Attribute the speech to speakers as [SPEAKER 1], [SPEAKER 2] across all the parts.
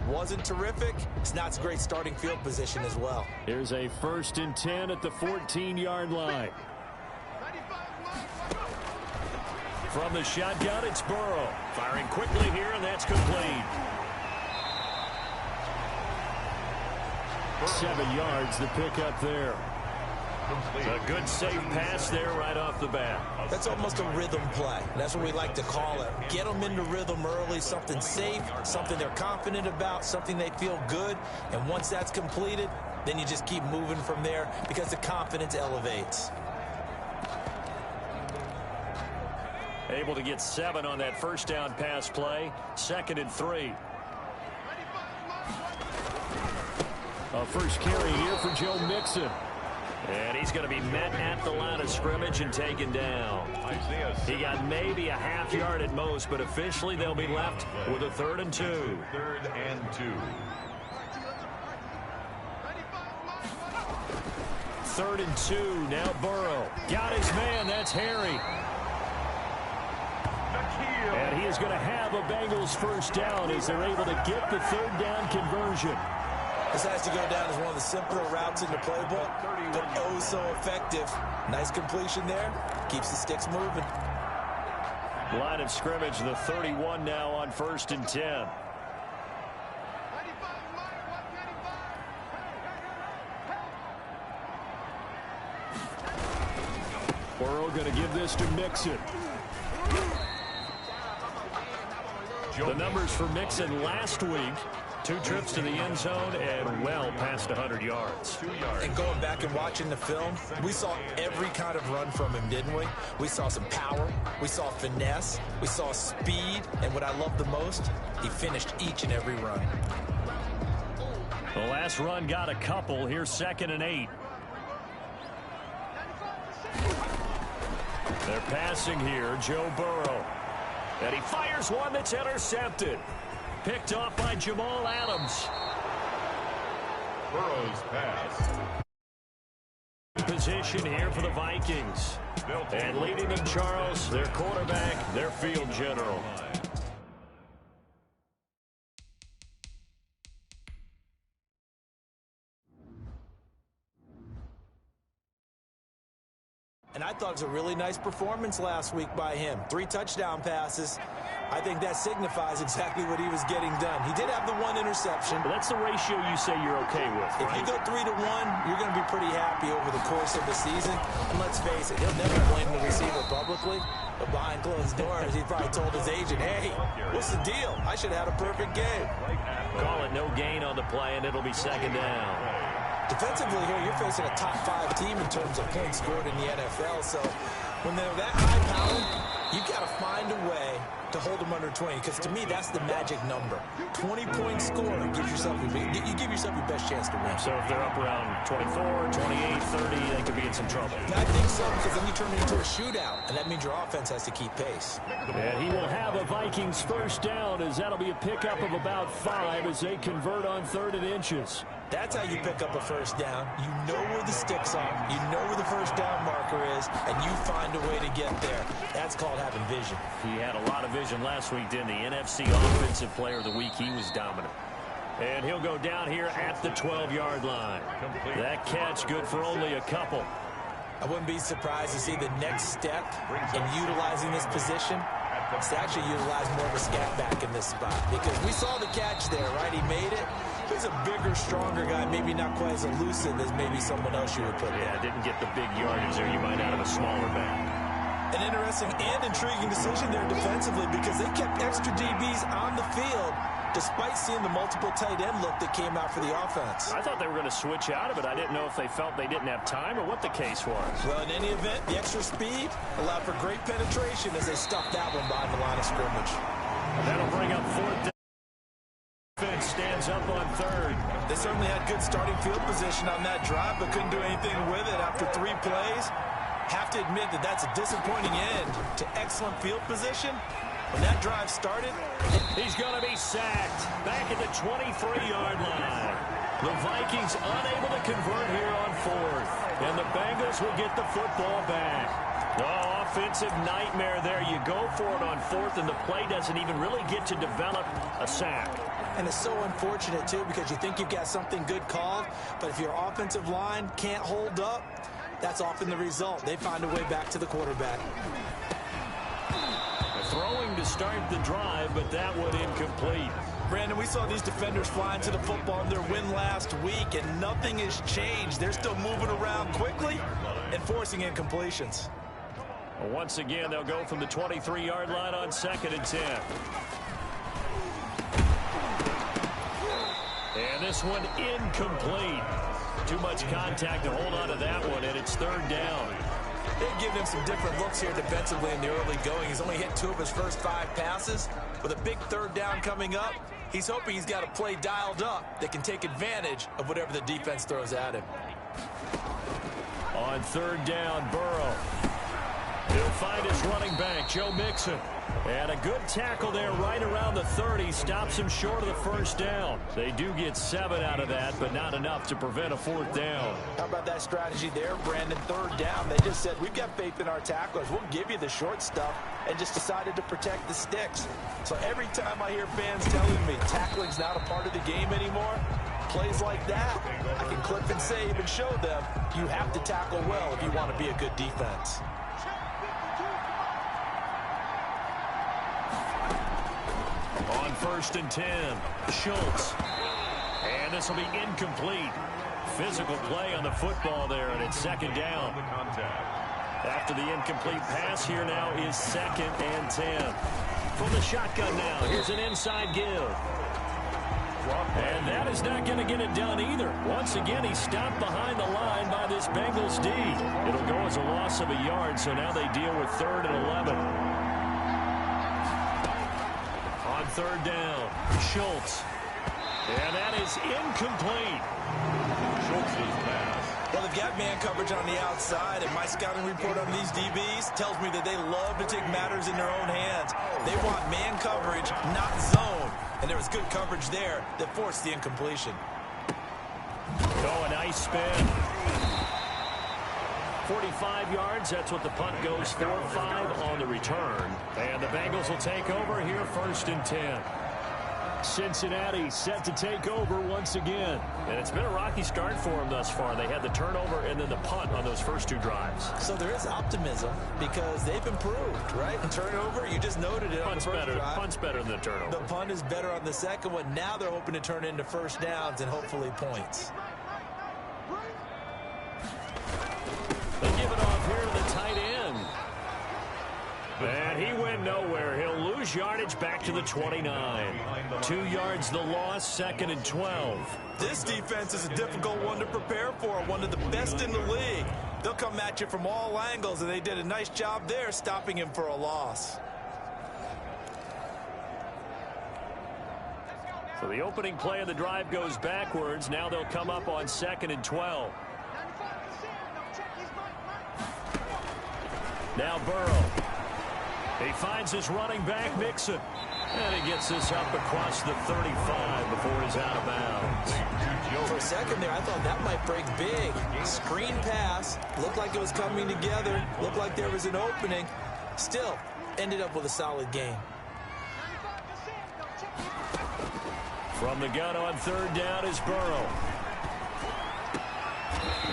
[SPEAKER 1] wasn't terrific. It's not a great starting field position as well.
[SPEAKER 2] Here's a 1st and 10 at the 14-yard line. From the shotgun, it's Burrow. Firing quickly here, and that's complete. 7 yards to pick up there. A good safe pass there right off the bat.
[SPEAKER 1] That's almost a rhythm play. That's what we like to call it. Get them into rhythm early, something safe, something they're confident about, something they feel good. And once that's completed, then you just keep moving from there because the confidence elevates.
[SPEAKER 2] Able to get 7 on that 1st down pass play. 2nd and 3. A first carry here for Joe Mixon. And he's going to be met at the line of scrimmage and taken down. He got maybe a half yard at most, but officially they'll be left with a 3rd and 2.
[SPEAKER 3] 3rd and 2.
[SPEAKER 2] 3rd and 2. Now Burrow. Got his man. That's Harry. And he is going to have a Bengals 1st down as they're able to get the 3rd down conversion.
[SPEAKER 1] This has to go down as one of the simpler routes in the playbook, but oh so effective. Nice completion there. Keeps the sticks moving.
[SPEAKER 2] Line of scrimmage, the 31 now on 1st and 10. Burrow going to give this to Mixon. The numbers for Mixon last week: 2 trips to the end zone and well past 100 yards.
[SPEAKER 3] 2 yards.
[SPEAKER 1] And going back and watching the film, we saw every kind of run from him, didn't we? We saw some power, we saw finesse, we saw speed, and what I love the most, he finished each and every run.
[SPEAKER 2] The last run got a couple. Here's 2nd and 8. They're passing here. Joe Burrow. And he fires one that's intercepted. Picked off by Jamal Adams.
[SPEAKER 3] Burrow's pass.
[SPEAKER 2] Position here for the Vikings. And leading them, Charles, their quarterback, their field general.
[SPEAKER 1] And I thought it was a really nice performance last week by him. 3 touchdown passes. I think that signifies exactly what he was getting done. He did have the 1 interception.
[SPEAKER 2] But that's the ratio you say you're okay with,
[SPEAKER 1] If
[SPEAKER 2] right?
[SPEAKER 1] you go 3 to 1, you're going to be pretty happy over the course of the season. And let's face it, he'll never blame the receiver publicly. But behind closed doors, he probably told his agent, hey, what's the deal? I should have had a perfect game.
[SPEAKER 2] Call it no gain on the play, and it'll be 2nd down.
[SPEAKER 1] Defensively here, you're facing a top 5 team in terms of points scored in the NFL. So when they're that high-powered, you've got to find a way to hold them under 20. Because to me, that's the magic number. 20-point score gives yourself you give yourself your best chance to win.
[SPEAKER 2] So if they're up around 24, 28, 30, they could be in some trouble.
[SPEAKER 1] I think so, because then you turn it into a shootout, and that means your offense has to keep pace.
[SPEAKER 2] And he will have a Vikings 1st down, as that'll be a pickup of about 5 as they convert on 3rd and inches.
[SPEAKER 1] That's how you pick up a 1st down. You know where the sticks are. You know where the 1st down marker is, and you find a way to get there. That's called having vision.
[SPEAKER 2] He had a lot of vision last week, didn't he? NFC Offensive Player of the Week. He was dominant. And he'll go down here at the 12-yard line. That catch good for only a couple.
[SPEAKER 1] I wouldn't be surprised to see the next step in utilizing this position. It's to actually utilize more of a scat back in this spot. Because we saw the catch there, right? He made it. He's a bigger, stronger guy, maybe not quite as elusive as maybe someone else you would put in.
[SPEAKER 2] Yeah, didn't get the big yardage there you might out of a smaller back.
[SPEAKER 1] An interesting and intriguing decision there defensively because they kept extra DBs on the field despite seeing the multiple tight end look that came out for the offense.
[SPEAKER 2] I thought they were going to switch out of it. I didn't know if they felt they didn't have time or what the case was.
[SPEAKER 1] Well, in any event, the extra speed allowed for great penetration as they stuffed that one behind the line of scrimmage.
[SPEAKER 2] That'll bring up 4th down. Defense stands up on 3rd.
[SPEAKER 1] They certainly had good starting field position on that drive, but couldn't do anything with it after 3 plays. Have to admit that that's a disappointing end to excellent field position. When that drive started,
[SPEAKER 2] he's going to be sacked back at the 23-yard line. The Vikings unable to convert here on 4th, and the Bengals will get the football back. Oh, offensive nightmare there. You go for it on 4th, and the play doesn't even really get to develop a sack.
[SPEAKER 1] And it's so unfortunate, too, because you think you've got something good called, but if your offensive line can't hold up, that's often the result. They find a way back to the quarterback.
[SPEAKER 2] Throwing to start the drive, but that one incomplete.
[SPEAKER 1] Brandon, we saw these defenders flying to the football in their win last week, and nothing has changed. They're still moving around quickly and forcing incompletions.
[SPEAKER 2] Once again, they'll go from the 23-yard line on 2nd and 10. And this one incomplete. Too much contact to hold on to that one, and it's 3rd down.
[SPEAKER 1] They've given him some different looks here defensively in the early going. He's only hit 2 of his first 5 passes. With a big 3rd down coming up, he's hoping he's got a play dialed up that can take advantage of whatever the defense throws at him.
[SPEAKER 2] On 3rd down, Burrow. He'll find his running back, Joe Mixon. And a good tackle there right around the 30. Stops him short of the 1st down. They do get 7 out of that, but not enough to prevent a 4th down.
[SPEAKER 1] How about that strategy there, Brandon? 3rd down. They just said, we've got faith in our tacklers. We'll give you the short stuff, and just decided to protect the sticks. So every time I hear fans telling me tackling's not a part of the game anymore, plays like that, I can clip and save and show them you have to tackle well if you want to be a good defense.
[SPEAKER 2] On 1st and 10, Schultz. And this will be incomplete. Physical play on the football there, and it's 2nd down. After the incomplete pass, here now is 2nd and 10. From the shotgun now, here's an inside give. And that is not going to get it done either. Once again, he's stopped behind the line by this Bengals D. It'll go as a loss of a yard, so now they deal with 3rd and 11. On 3rd down, Schultz. And that is incomplete.
[SPEAKER 3] Schultz's pass.
[SPEAKER 1] Well, they've got man coverage on the outside, and my scouting report on these DBs tells me that they love to take matters in their own hands. They want man coverage, not zone. And there was good coverage there that forced the incompletion.
[SPEAKER 2] Oh, a nice spin. 45 yards, that's what the punt goes for. 5 on the return. And the Bengals will take over here 1st and 10. Cincinnati set to take over once again. And it's been a rocky start for them thus far. They had the turnover and then the punt on those first 2 drives.
[SPEAKER 1] So there is optimism because they've improved, right? And turnover, you just noted it on the first drive.
[SPEAKER 2] Punt's better than the turnover.
[SPEAKER 1] The punt is better on the second one. Now they're hoping to turn it into 1st downs and hopefully points.
[SPEAKER 2] They give it off here to the tight end. And he went nowhere. He'll lose yardage back to the 29. 2 yards the loss, 2nd and 12.
[SPEAKER 1] This defense is a difficult one to prepare for, one of the best in the league. They'll come at you from all angles, and they did a nice job there stopping him for a loss.
[SPEAKER 2] So the opening play of the drive goes backwards. Now they'll come up on 2nd and 12. Now Burrow. He finds his running back, Mixon. And he gets this up across the 35 before he's out of bounds.
[SPEAKER 1] For a second there, I thought that might break big. Screen pass. Looked like it was coming together. Looked like there was an opening. Still, ended up with a solid game.
[SPEAKER 2] From the gun on 3rd down is Burrow.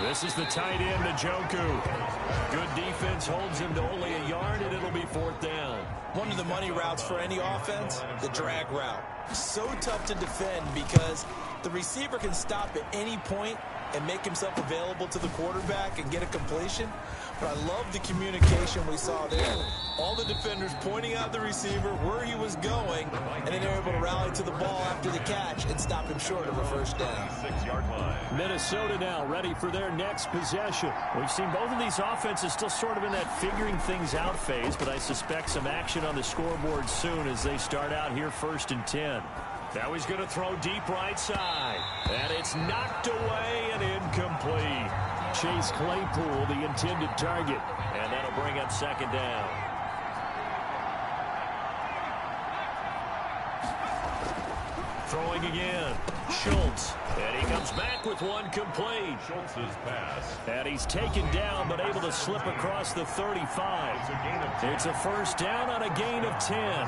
[SPEAKER 2] This is the tight end, Njoku. Good defense holds him to only a yard, and it'll be 4th down.
[SPEAKER 1] One of the money routes for any offense, the drag route. So tough to defend because the receiver can stop at any point and make himself available to the quarterback and get a completion. But I love the communication we saw there. All the defenders pointing out the receiver where he was going, and then they're able to rally to the ball after the catch and stop him short of a 1st down.
[SPEAKER 3] 6-yard line.
[SPEAKER 2] Minnesota now ready for their next possession. We've seen both of these offenses still sort of in that figuring things out phase, but I suspect some action on the scoreboard soon as they start out here 1st and 10. Now he's going to throw deep right side. And it's knocked away and incomplete. Chase Claypool, the intended target. And that'll bring up 2nd down. Throwing again. Schultz. And he comes back with one complete.
[SPEAKER 3] Schultz's pass.
[SPEAKER 2] And he's taken down but able to slip across the 35. It's a 1st down on a gain of 10.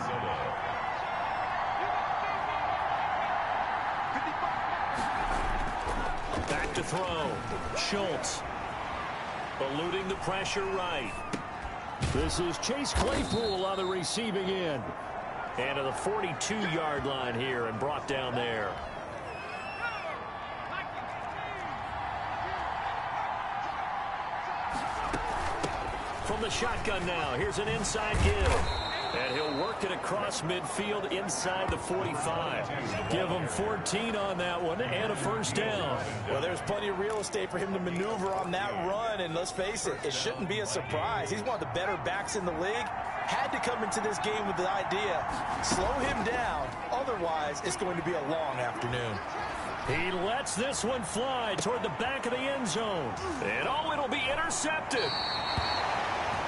[SPEAKER 2] to throw. Schultz. Eluding the pressure right. This is Chase Claypool on the receiving end. And to the 42-yard line here and brought down there. From the shotgun now, here's an inside give. And he'll work it across midfield inside the 45. Give him 14 on that one and a first down.
[SPEAKER 1] Well, there's plenty of real estate for him to maneuver on that run. And let's face it, it shouldn't be a surprise. He's one of the better backs in the league. Had to come into this game with the idea, slow him down. Otherwise, it's going to be a long afternoon.
[SPEAKER 2] He lets this one fly toward the back of the end zone. And oh, it'll be intercepted.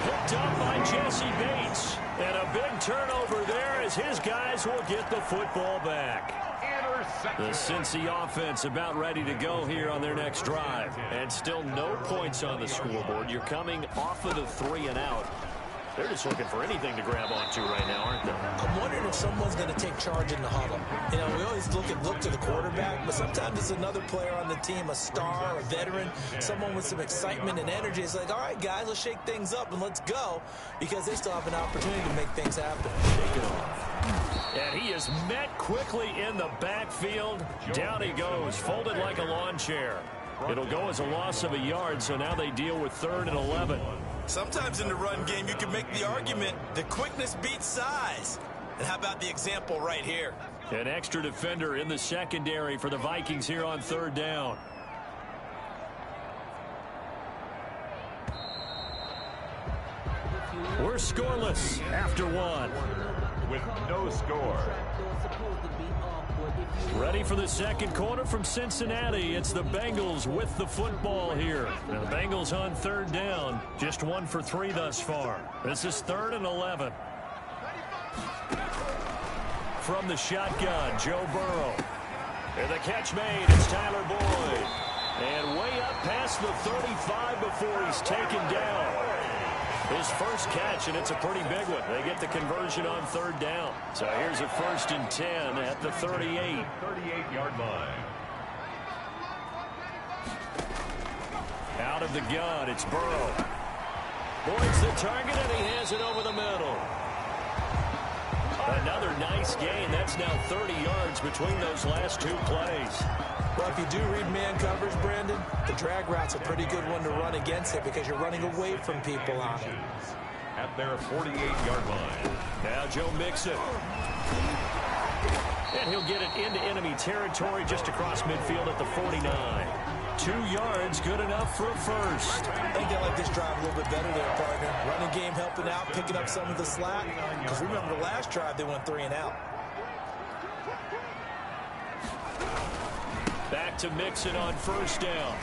[SPEAKER 2] Picked up by Jesse Bates. And a big turnover there as his guys will get the football back. The Cincy offense about ready to go here on their next drive. And still no points on the scoreboard. You're coming off of the 3 and out. They're just looking for anything to grab onto right now, aren't they?
[SPEAKER 1] I'm wondering if someone's going to take charge in the huddle. You know, we always look to the quarterback, but sometimes it's another player on the team, a star, a veteran, someone with some excitement and energy. It's like, all right, guys, let's shake things up and let's go, because they still have an opportunity to make things happen. Shake it off.
[SPEAKER 2] And he is met quickly in the backfield. Down he goes, folded like a lawn chair. It'll go as a loss of a yard, so now they deal with 3rd and 11.
[SPEAKER 1] Sometimes in the run game, you can make the argument that quickness beats size. And how about the example right here?
[SPEAKER 2] An extra defender in the secondary for the Vikings here on 3rd down. We're scoreless after 1.
[SPEAKER 3] With no score.
[SPEAKER 2] Ready for the second quarter from Cincinnati. It's the Bengals with the football here. Now the Bengals on 3rd down. Just 1 for 3 thus far. This is 3rd and 11. From the shotgun, Joe Burrow. And the catch made. It's Tyler Boyd. And way up past the 35 before he's taken down. His first catch, and it's a pretty big one. They get the conversion on 3rd down. So here's a 1st and 10 at the 38.
[SPEAKER 3] 38-yard line.
[SPEAKER 2] Out of the gun, it's Burrow. Boyd's the target, and he has it over the middle. Another nice gain. That's now 30 yards between those last 2 plays.
[SPEAKER 1] Well, if you do read man coverage, Brandon, the drag route's a pretty good one to run against it because you're running away from people on it.
[SPEAKER 3] At their 48-yard line.
[SPEAKER 2] Now Joe Mixon. And he'll get it into enemy territory just across midfield at the 49. 2 yards, good enough for a first.
[SPEAKER 1] I think they like this drive a little bit better there, partner. Running game helping out, picking up some of the slack. Because remember the last drive, they went 3 and out.
[SPEAKER 2] Back to Mixon on 1st down.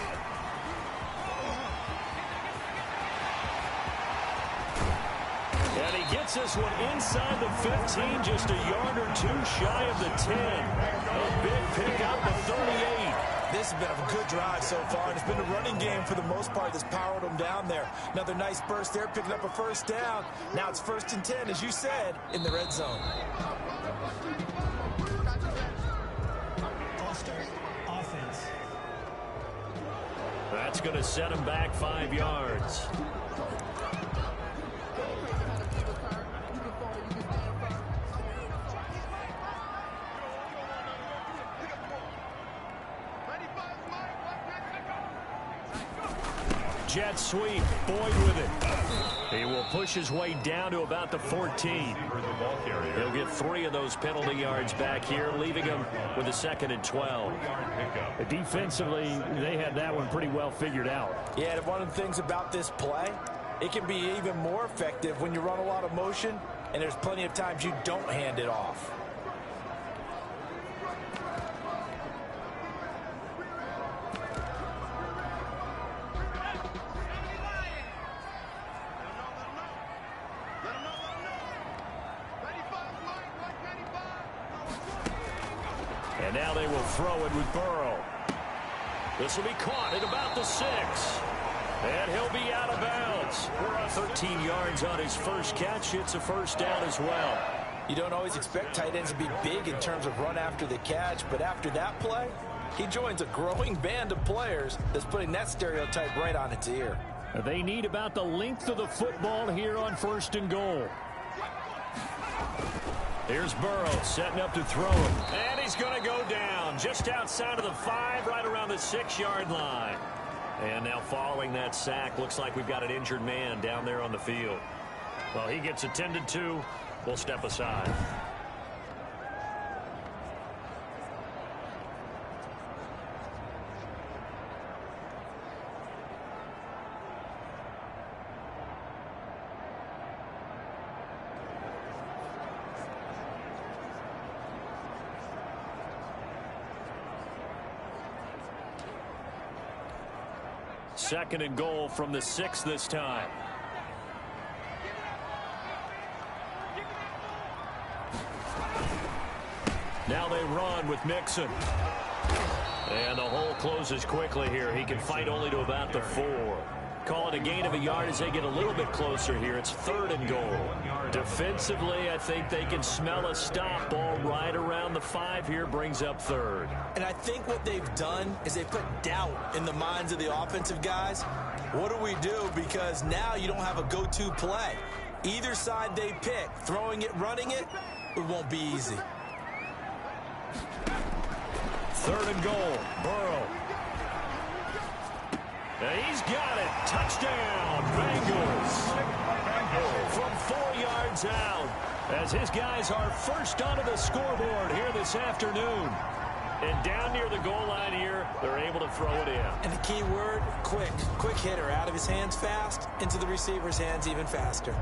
[SPEAKER 2] And he gets this one inside the 15, just a yard or 2 shy of the 10. A big pickup at 38.
[SPEAKER 1] This has been a good drive so far, and it's been a running game for the most part that's powered them down there. Another nice burst there, picking up a 1st down. Now it's 1st and 10, as you said, in the red zone.
[SPEAKER 2] That's going to set him back 5 yards. Jet sweep, Boyd with it. He will push his way down to about the 14. He'll get 3 of those penalty yards back here, leaving him with a 2nd and 12.
[SPEAKER 4] Defensively, they had that one pretty well figured out.
[SPEAKER 1] Yeah, and one of the things about this play, it can be even more effective when you run a lot of motion, and there's plenty of times you don't hand it off.
[SPEAKER 2] And now they will throw it with Burrow. This will be caught at about the 6. And he'll be out of bounds. 13 yards on his first catch. It's a 1st down as well.
[SPEAKER 1] You don't always expect tight ends to be big in terms of run after the catch, but after that play, He joins a growing band of players that's putting that stereotype right on its ear.
[SPEAKER 4] They need about the length of the football here on 1st and goal. Here's Burrow setting up to throw him. And he's going to go down just outside of the 5, right around the 6-yard line. And now following that sack, looks like we've got an injured man down there on the field. Well, he gets attended to. We'll step aside. Second and goal from the 6 this time. Now they run with Mixon. And the hole closes quickly here. He can fight only to about the 4. Call it a gain of a yard as they get a little bit closer here. It's 3rd and goal. Defensively, I think they can smell a stop. Ball right around the 5 here, brings up 3rd.
[SPEAKER 1] And I think what they've done is they put doubt in the minds of the offensive guys. What do we do? Because now you don't have a go-to play. Either side they pick, throwing it, running it, it won't be easy.
[SPEAKER 4] 3rd and goal. Burrow. And he's got it. Touchdown, Bengals. From 4 yards out, as his guys are first onto the scoreboard here this afternoon. And down near the goal line here, they're able to throw it in.
[SPEAKER 1] And the key word, quick. Quick hitter. Out of his hands fast, into the receiver's hands even faster.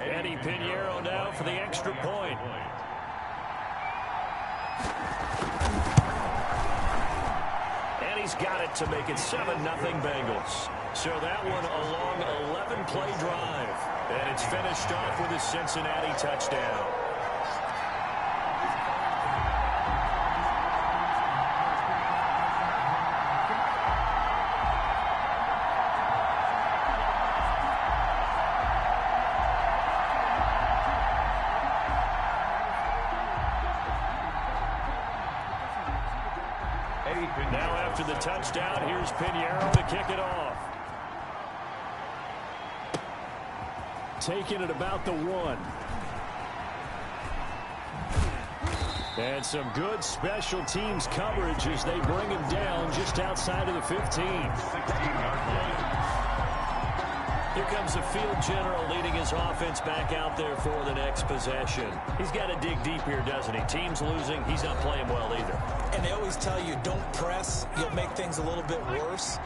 [SPEAKER 4] Eddie Pinheiro now for the extra point. And he's got it to make it 7-0 Bengals. So that one a long 11-play drive. And it's finished off with a Cincinnati touchdown. Now after the touchdown, here's Pinheiro to kick it off. Taking it about the 1. And some good special teams coverage as they bring him down just outside of the 15. Here comes the field general leading his offense back out there for the next possession. He's got to dig deep here, doesn't he? Team's losing. He's not playing well either.
[SPEAKER 1] And they always tell you, don't press. You'll make things a little bit worse.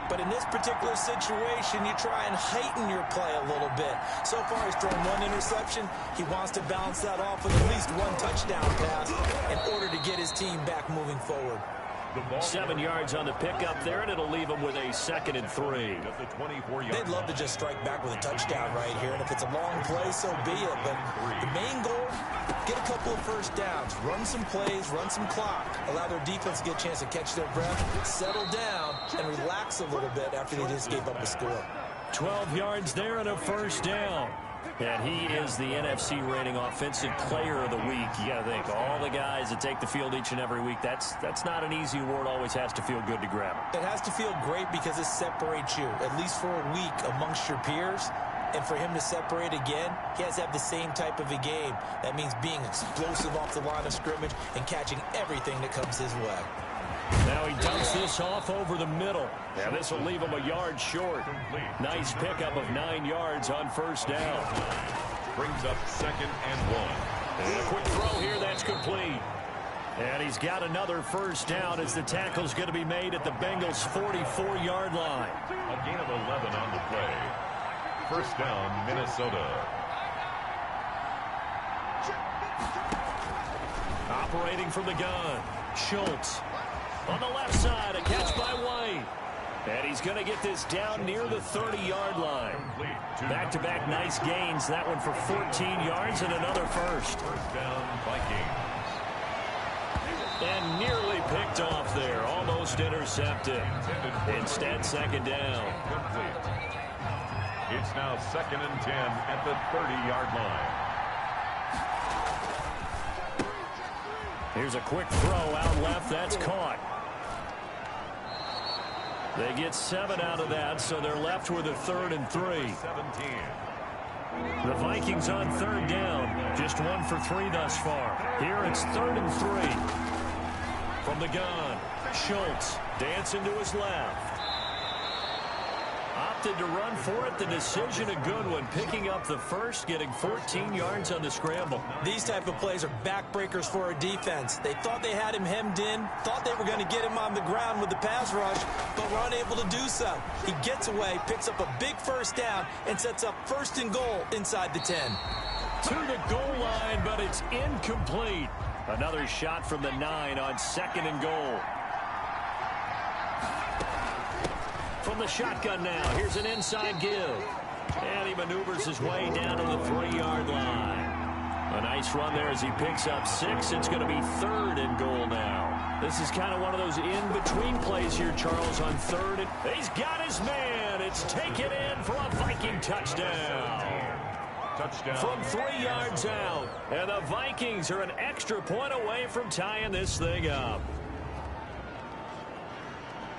[SPEAKER 1] But in this particular situation, you try and heighten your play a little bit. So far, he's thrown 1 interception. He wants to balance that off with at least 1 touchdown pass in order to get his team back moving forward.
[SPEAKER 2] 7 yards on the pickup there, and it'll leave them with a 2nd and 3.
[SPEAKER 1] They'd love to just strike back with a touchdown right here, and if it's a long play, so be it. But the main goal, get a couple of first downs, run some plays, run some clock, allow their defense to get a chance to catch their breath, settle down, and relax a little bit after they just gave up a score.
[SPEAKER 4] 12 yards there and a first down.
[SPEAKER 2] And he is the NFC rating offensive player of the week. You got to think, all the guys that take the field each and every week, that's not an easy award. Always has to feel good to grab him.
[SPEAKER 1] It has to feel great because it separates you, at least for a week, amongst your peers. And for him to separate again, he has to have the same type of a game. That means being explosive off the line of scrimmage and catching everything that comes his way.
[SPEAKER 4] Now he dumps this off over the middle. Yeah, this will leave him a yard short. Nice pickup of 9 yards on first down.
[SPEAKER 3] Brings up 2nd and 1.
[SPEAKER 4] And a quick throw here, that's complete. And he's got another first down as the tackle's going to be made at the Bengals' 44-yard line.
[SPEAKER 3] A gain of 11 on the play. First down, Minnesota.
[SPEAKER 4] Operating from the gun, Schultz. On the left side, a catch by White. And he's going to get this down near the 30-yard line. Back-to-back nice gains. That one for 14 yards and another first.
[SPEAKER 3] First down, Vikings.
[SPEAKER 4] And nearly picked off there. Almost intercepted. Instead, 2nd down.
[SPEAKER 3] It's now 2nd and 10 at the 30-yard line.
[SPEAKER 4] Here's a quick throw out left. That's caught. They get 7 out of that, so they're left with a 3rd and 3.
[SPEAKER 3] 17.
[SPEAKER 4] The Vikings on 3rd down. Just 1 for 3 thus far. Here it's 3rd and 3. From the gun, Schultz dancing to his left. Opted to run for it. The decision a good one. Picking up the first, getting 14 yards on the scramble.
[SPEAKER 1] These type of plays are backbreakers for a defense. They thought they had him hemmed in, thought they were going to get him on the ground with the pass rush, but were unable to do so. He gets away, picks up a big first down, and sets up 1st and goal inside the 10.
[SPEAKER 4] To the goal line, but it's incomplete. Another shot from the 9 on 2nd and goal. From the shotgun now, here's an inside give. And he maneuvers his way down to the 3-yard line. A nice run there as he picks up 6. It's going to be 3rd and goal now. This is kind of one of those in-between plays here, Charles, on 3rd. And he's got his man. It's taken in for a Viking touchdown.
[SPEAKER 3] Touchdown.
[SPEAKER 4] From 3 yards out. And the Vikings are an extra point away from tying this thing up.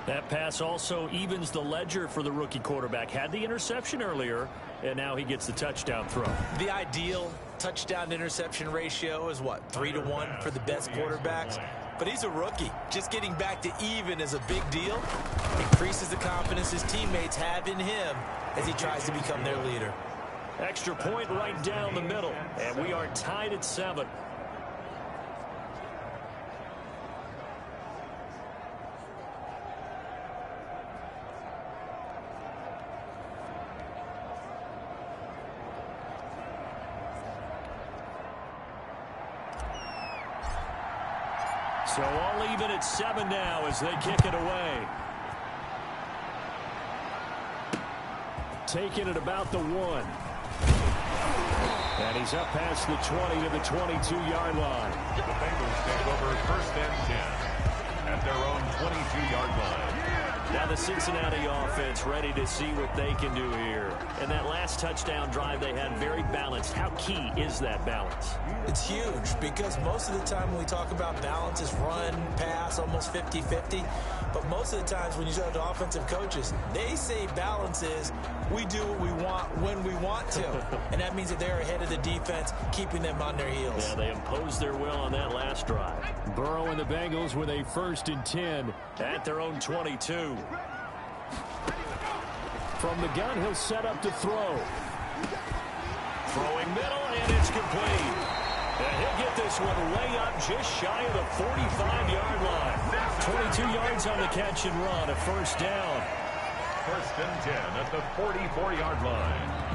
[SPEAKER 4] That pass also evens the ledger for the rookie quarterback. Had the interception earlier, and now he gets the touchdown throw.
[SPEAKER 1] The ideal touchdown-interception ratio is, what, 3-to-1 for the best quarterbacks? But he's a rookie. Just getting back to even is a big deal. Increases the confidence his teammates have in him as he tries to become their leader.
[SPEAKER 4] Extra point right down the middle, and we are tied at 7. So all even at 7 now as they kick it away. Taking it about the 1. And he's up past the 20 to the 22-yard line.
[SPEAKER 3] The Bengals take over 1st and 10 at their own 22-yard line.
[SPEAKER 4] Now the Cincinnati offense ready to see what they can do here. And that last touchdown drive they had very balanced. How key is that balance?
[SPEAKER 1] It's huge because most of the time when we talk about balance is run, pass, almost 50-50. But most of the times when you talk to offensive coaches, they say balance is we do what we want when we want to. And that means that they're ahead of the defense, keeping them on their heels.
[SPEAKER 4] Yeah, they imposed their will on that last drive. Burrow and the Bengals with a 1st and 10 at their own 22. From the gun, he'll set up to throw. Throwing middle, and it's complete. And he'll get this one way up just shy of the 45-yard line. 22 yards on the catch and run, a 1st down.
[SPEAKER 3] 1st and 10 at the 44-yard line.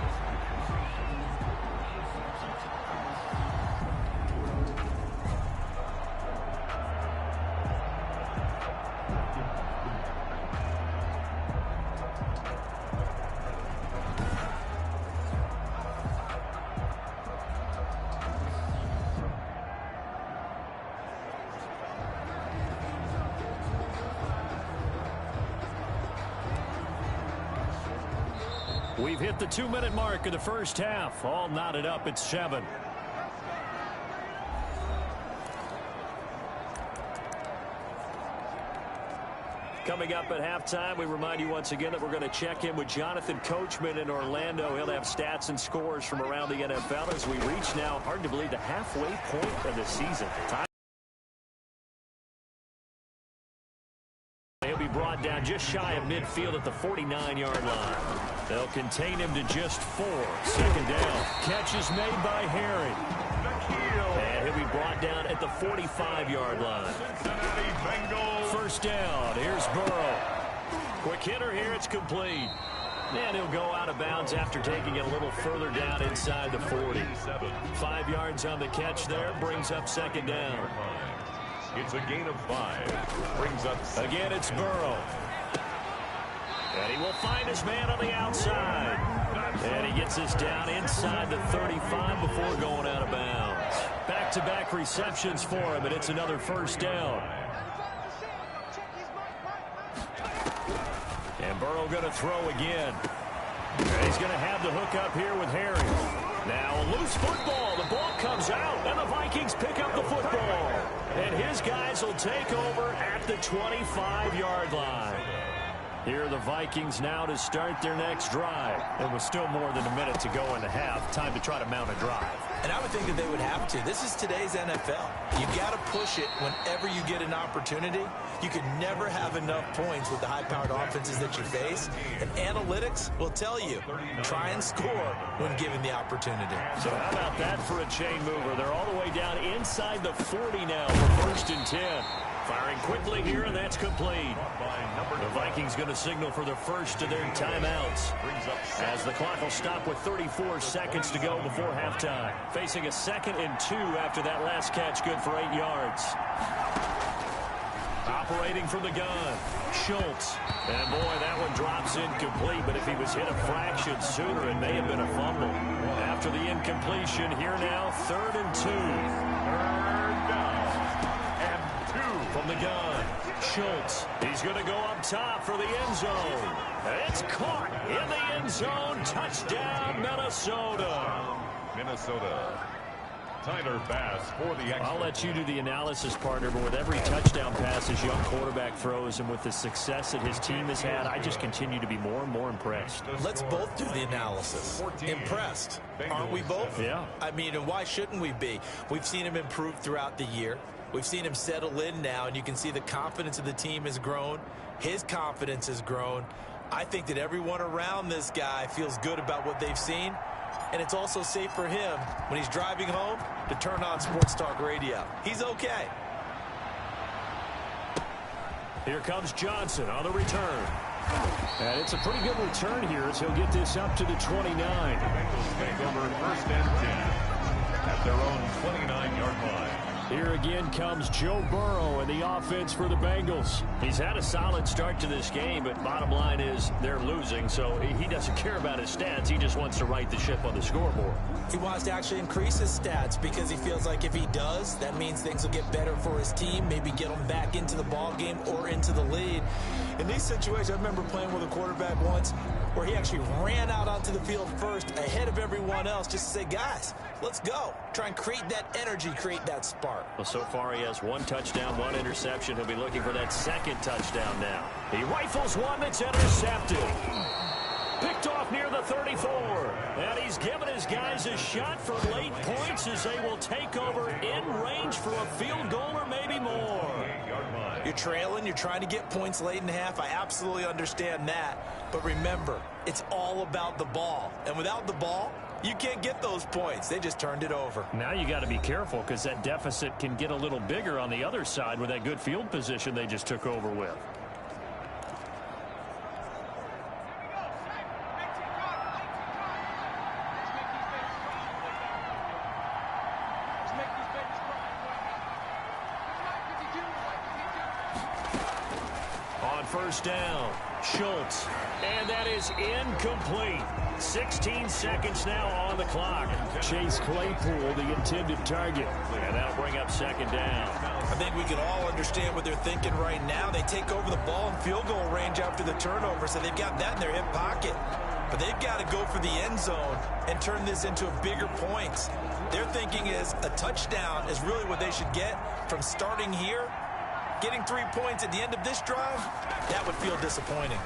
[SPEAKER 4] We've hit the 2-minute mark of the first half. All knotted up at 7. Coming up at halftime, we remind you once again that we're going to check in with Jonathan Coachman in Orlando. He'll have stats and scores from around the NFL as we reach now, hard to believe, the halfway point of the season. He'll be brought down just shy of midfield at the 49-yard line. They'll contain him to just 4. 2nd down. Catch is made by Harry. And he'll be brought down at the 45-yard line. 1st down. Here's Burrow. Quick hitter here. It's complete. And he'll go out of bounds after taking it a little further down inside the 40. 5 yards on the catch there. Brings up 2nd down.
[SPEAKER 3] It's a gain of 5. Brings up 6.
[SPEAKER 4] Again, it's Burrow. And he will find his man on the outside. And he gets this down inside the 35 before going out of bounds. Back-to-back receptions for him, and it's another 1st down. And Burrow going to throw again. And he's going to have the hook up here with Harry. Now a loose football. The ball comes out, and the Vikings pick up the football. And his guys will take over at the 25-yard line. Here are the Vikings now to start their next drive.
[SPEAKER 2] It was still more than a minute to go in the half. Time to try to mount a drive.
[SPEAKER 1] And I would think that they would have to. This is today's NFL. You got to push it whenever you get an opportunity. You can never have enough points with the high-powered offenses that you face. And analytics will tell you, try and score when given the opportunity.
[SPEAKER 4] So how about that for a chain mover? They're all the way down inside the 40 now for 1st and 10. Firing quickly here, and that's complete. The Vikings going to signal for the first of their timeouts, as the clock will stop with 34 seconds to go before halftime. Facing a 2nd and 2 after that last catch, good for 8 yards. Operating from the gun, Schultz. And boy, that one drops incomplete, but if he was hit a fraction sooner, it may have been a fumble. After the incompletion, here now, 3rd and 2.
[SPEAKER 3] 3rd down.
[SPEAKER 4] From the gun, Schultz. He's going to go up top for the end zone. It's caught in the end zone. Touchdown, Minnesota.
[SPEAKER 3] Minnesota. Tyler Bass for the extra.
[SPEAKER 4] I'll let you do the analysis, partner, but with every touchdown pass his young quarterback throws and with the success that his team has had, I just continue to be more and more impressed.
[SPEAKER 1] Let's both do the analysis. Impressed, aren't we both?
[SPEAKER 4] Yeah.
[SPEAKER 1] I mean, and why shouldn't we be? We've seen him improve throughout the year. We've seen him settle in now, and you can see the confidence of the team has grown. His confidence has grown. I think that everyone around this guy feels good about what they've seen, and it's also safe for him when he's driving home to turn on Sports Talk Radio. He's okay.
[SPEAKER 4] Here comes Johnson on the return. And it's a pretty good return here as he'll get this up to the 29.
[SPEAKER 3] The Bengals take over 1st and 10 at their own 29-yard line.
[SPEAKER 4] Here again comes Joe Burrow and the offense for the Bengals. He's had a solid start to this game, but bottom line is they're losing, so he doesn't care about his stats. He just wants to right the ship on the scoreboard.
[SPEAKER 1] He wants to actually increase his stats because he feels like if he does, that means things will get better for his team, maybe get them back into the ball game or into the lead. In these situations, I remember playing with a quarterback once where he actually ran out onto the field first ahead of everyone else just to say, guys, let's go. Try and create that energy, create that spark.
[SPEAKER 4] Well, so far he has 1 touchdown, 1 interception. He'll be looking for that 2nd touchdown now. He rifles one that's intercepted. Picked off near the 34. And he's given his guys a shot for late points as they will take over in range for a field goal or maybe more.
[SPEAKER 1] You're trailing, you're trying to get points late in the half. I absolutely understand that. But remember, it's all about the ball. And without the ball, you can't get those points. They just turned it over.
[SPEAKER 4] Now you got to be careful because that deficit can get a little bigger on the other side with that good field position they just took over with. On 1st down, Schultz. And that is incomplete. 16 seconds now on the clock. Chase Claypool, the intended target. And that'll bring up 2nd down.
[SPEAKER 1] I think we can all understand what they're thinking right now. They take over the ball in field goal range after the turnover, so they've got that in their hip pocket. But they've got to go for the end zone and turn this into a bigger points. Their thinking is a touchdown is really what they should get from starting here. Getting 3 points at the end of this drive, that would feel disappointing.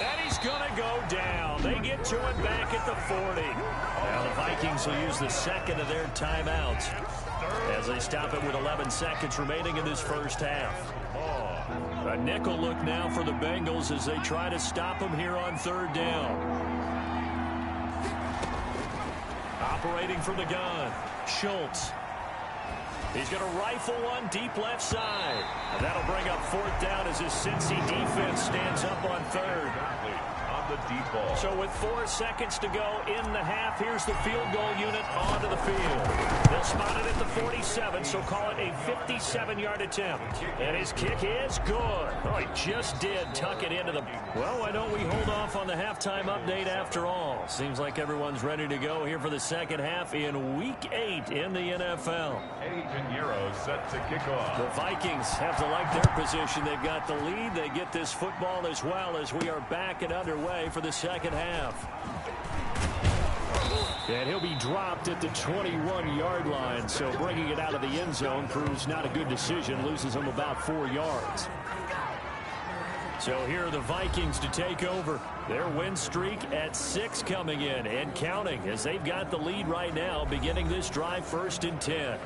[SPEAKER 4] And he's going to go down. They get to it back at the 40. Now the Vikings will use the 2nd of their timeouts as they stop it with 11 seconds remaining in this first half. A nickel look now for the Bengals as they try to stop them here on 3rd down. Operating from the gun, Schultz. He's going to rifle one deep left side. And that'll bring up 4th down as his Cincy defense stands up on 3rd.
[SPEAKER 3] On the deep ball.
[SPEAKER 4] So with 4 seconds to go in the half, here's the field goal unit onto the field. They'll spot it at the 47, so call it a 57-yard attempt. And his kick is good. Oh, he just did tuck it into the... Well, why don't we hold off on the halftime update after all? Seems like everyone's ready to go here for the second half in Week 8 in the NFL.
[SPEAKER 3] Eddie Pinheiro set to kick off.
[SPEAKER 4] The Vikings have to like their position. They've got the lead. They get this football as well as we are back and underway for the second half. And he'll be dropped at the 21-yard line. So bringing it out of the end zone proves not a good decision. Loses him about 4 yards. So here are the Vikings to take over. Their win streak at 6 coming in and counting as they've got the lead right now beginning this drive 1st and 10.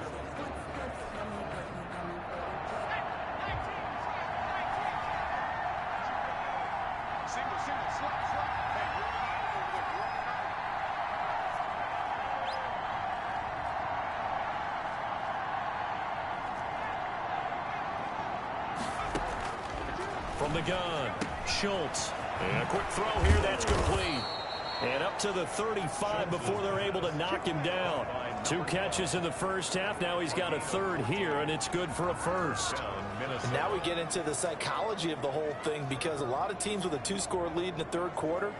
[SPEAKER 4] From the gun, Schultz. And a quick throw here, that's complete. And up to the 35 before they're able to knock him down. 2 catches in the first half. Now he's got a 3rd here, and it's good for a 1st.
[SPEAKER 1] And now we get into the psychology of the whole thing, because a lot of teams with a 2-score lead in the 3rd quarter,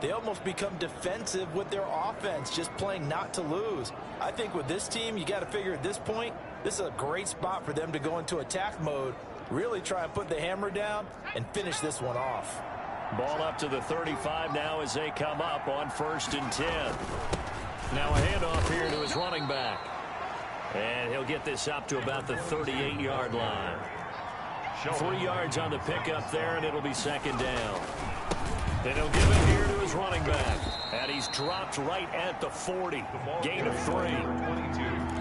[SPEAKER 1] they almost become defensive with their offense, just playing not to lose. I think with this team, you got to figure at this point, this is a great spot for them to go into attack mode, really try and put the hammer down and finish this one off.
[SPEAKER 4] Ball up to the 35 now as they come up on 1st and 10. Now a handoff here to his running back. And he'll get this up to about the 38-yard line. 3 yards on the pickup there, and it'll be 2nd down. Then he'll give it here to his running back. And he's dropped right at the 40. Gain of 3.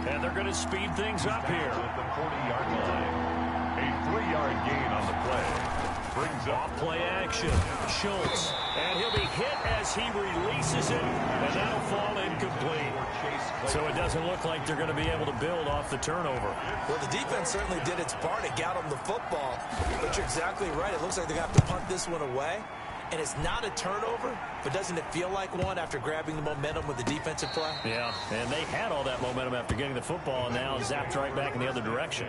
[SPEAKER 4] And they're going to speed things up here.
[SPEAKER 3] At the 40-yard line. A 3-yard gain on the play. Brings
[SPEAKER 4] off play action. Schultz. And he'll be hit as he releases it. And that'll fall incomplete. So it doesn't look like they're going to be able to build off the turnover.
[SPEAKER 1] Well, the defense certainly did its part to get them the football. But you're exactly right. It looks like they're going to have to punt this one away. And it's not a turnover, but doesn't it feel like one after grabbing the momentum with the defensive play?
[SPEAKER 4] Yeah, and they had all that momentum after getting the football, and now zapped right back in the other direction.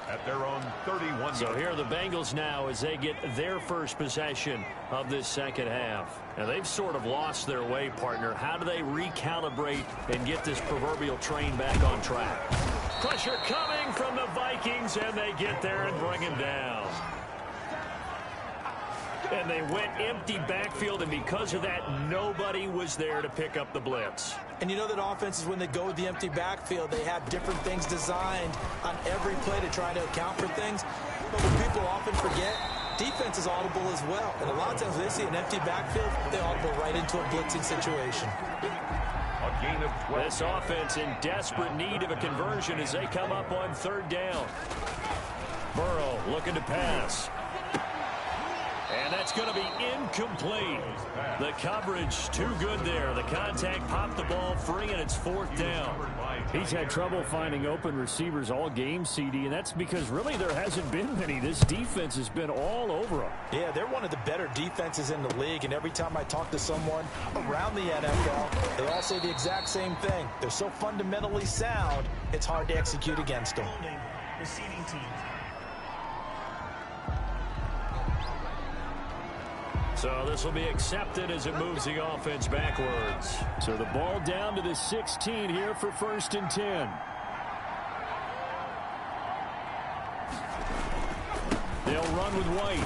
[SPEAKER 3] At their own 31.
[SPEAKER 4] So here are the Bengals now as they get their first possession of this 2nd half. Now they've sort of lost their way, partner. How do they recalibrate and get this proverbial train back on track? Pressure coming from the Vikings, and they get there and bring him down. And they went empty backfield, and because of that, nobody was there to pick up the blitz.
[SPEAKER 1] And you know that offenses, when they go with the empty backfield, they have different things designed on every play to try to account for things. But what people often forget, defense is audible as well. And a lot of times when they see an empty backfield, they audible right into a blitzing situation.
[SPEAKER 3] A gain of 12.
[SPEAKER 4] This offense in desperate need of a conversion as they come up on 3rd down. Burrow looking to pass. And that's going to be incomplete. The coverage too good there. The contact popped the ball free, and it's 4th down. He's had trouble finding open receivers all game, CD, and that's because really there hasn't been many. This defense has been all over him.
[SPEAKER 1] Yeah, they're one of the better defenses in the league, and every time I talk to someone around the NFL, they all say the exact same thing. They're so fundamentally sound, it's hard to execute against them.
[SPEAKER 5] Receiving team.
[SPEAKER 4] So this will be accepted as it moves the offense backwards. So the ball down to the 16 here for 1st and 10. They'll run with White.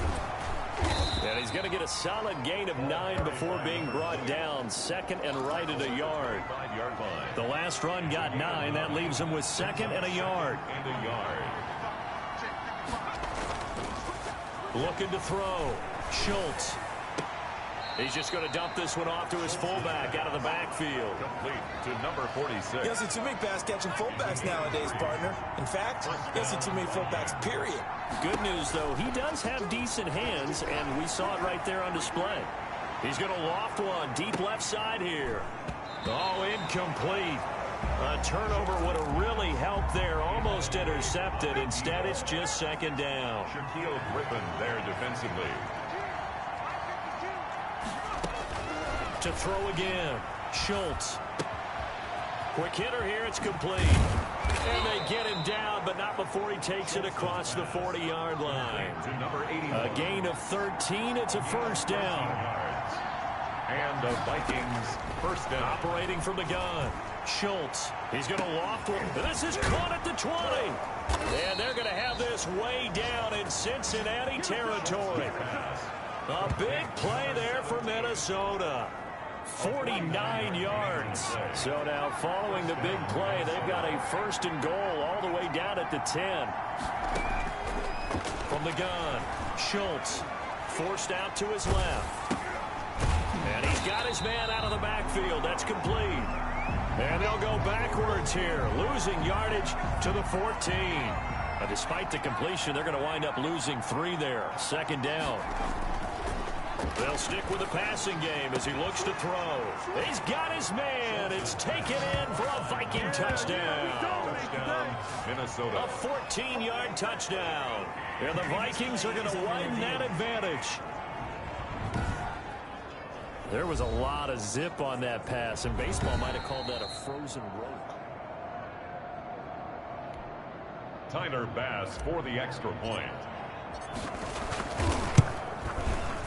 [SPEAKER 4] And he's going to get a solid gain of 9 before being brought down. 2nd and right at a yard.
[SPEAKER 3] 5-yard line.
[SPEAKER 4] The last run got 9. That leaves him with 2nd and a yard.
[SPEAKER 3] And a yard.
[SPEAKER 4] Looking to throw. Schultz. He's just going to dump this one off to his fullback out of the backfield.
[SPEAKER 3] Complete to number 46.
[SPEAKER 1] You don't see too many pass-catching fullbacks nowadays, partner. In fact, you don't see too many fullbacks, period.
[SPEAKER 4] Good news, though, he does have decent hands, and we saw it right there on display. He's going to loft one deep left side here. Oh, incomplete. A turnover would have really helped there. Almost intercepted. Instead, it's just 2nd down.
[SPEAKER 3] Shaquille Griffin there defensively.
[SPEAKER 4] To throw again. Schultz. Quick hitter here. It's complete. And they get him down, but not before he takes it across the 40-yard line.
[SPEAKER 3] To number 81.
[SPEAKER 4] A gain of 13. It's a 1st down.
[SPEAKER 3] And the Vikings 1st down.
[SPEAKER 4] Operating from the gun. Schultz. He's going to loft one. This is caught at the 20. And they're going to have this way down in Cincinnati territory. A big play there for Minnesota.
[SPEAKER 2] 49 yards. So now following the big play, they've got a 1st and goal all the way down at the 10. From the gun, Schultz forced out to his left. And he's got his man out of the backfield. That's complete. And they'll go backwards here, losing yardage to the 14. Despite the completion, they're going to wind up losing 3 there. 2nd down. They'll stick with the passing game as he looks to throw. He's got his man. It's taken in for a Viking touchdown.
[SPEAKER 3] Touchdown, Minnesota.
[SPEAKER 2] A 14-yard touchdown. And the Vikings are going to widen that advantage. There was a lot of zip on that pass, and baseball might have called that a frozen rope.
[SPEAKER 3] Tyler Bass for the extra point.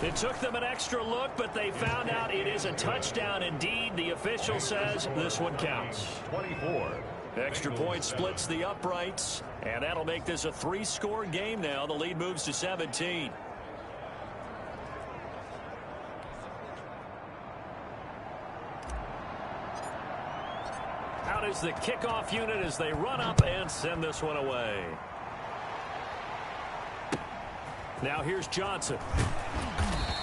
[SPEAKER 2] It took them an extra look, but they found out it is a touchdown indeed. The official says this one counts.
[SPEAKER 3] 24.
[SPEAKER 2] Extra point splits the uprights, and that'll make this a 3-score game now. The lead moves to 17. Out is the kickoff unit as they run up and send this one away. Now here's Johnson.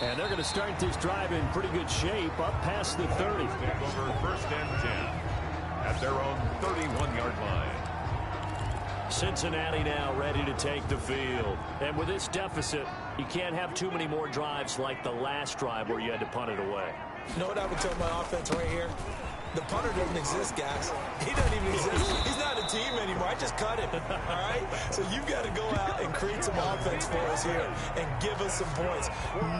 [SPEAKER 2] And they're going to start this drive in pretty good shape up past the 30.
[SPEAKER 3] Take over 1st and 10 at their own 31-yard line.
[SPEAKER 2] Cincinnati now ready to take the field. And with this deficit, you can't have too many more drives like the last drive where you had to punt it away.
[SPEAKER 1] You know what I would tell my offense right here? The punter doesn't exist, guys. He doesn't even exist. He's not a team anymore. I just cut him, all right? So you've got to go out and create some offense for us here and give us some points.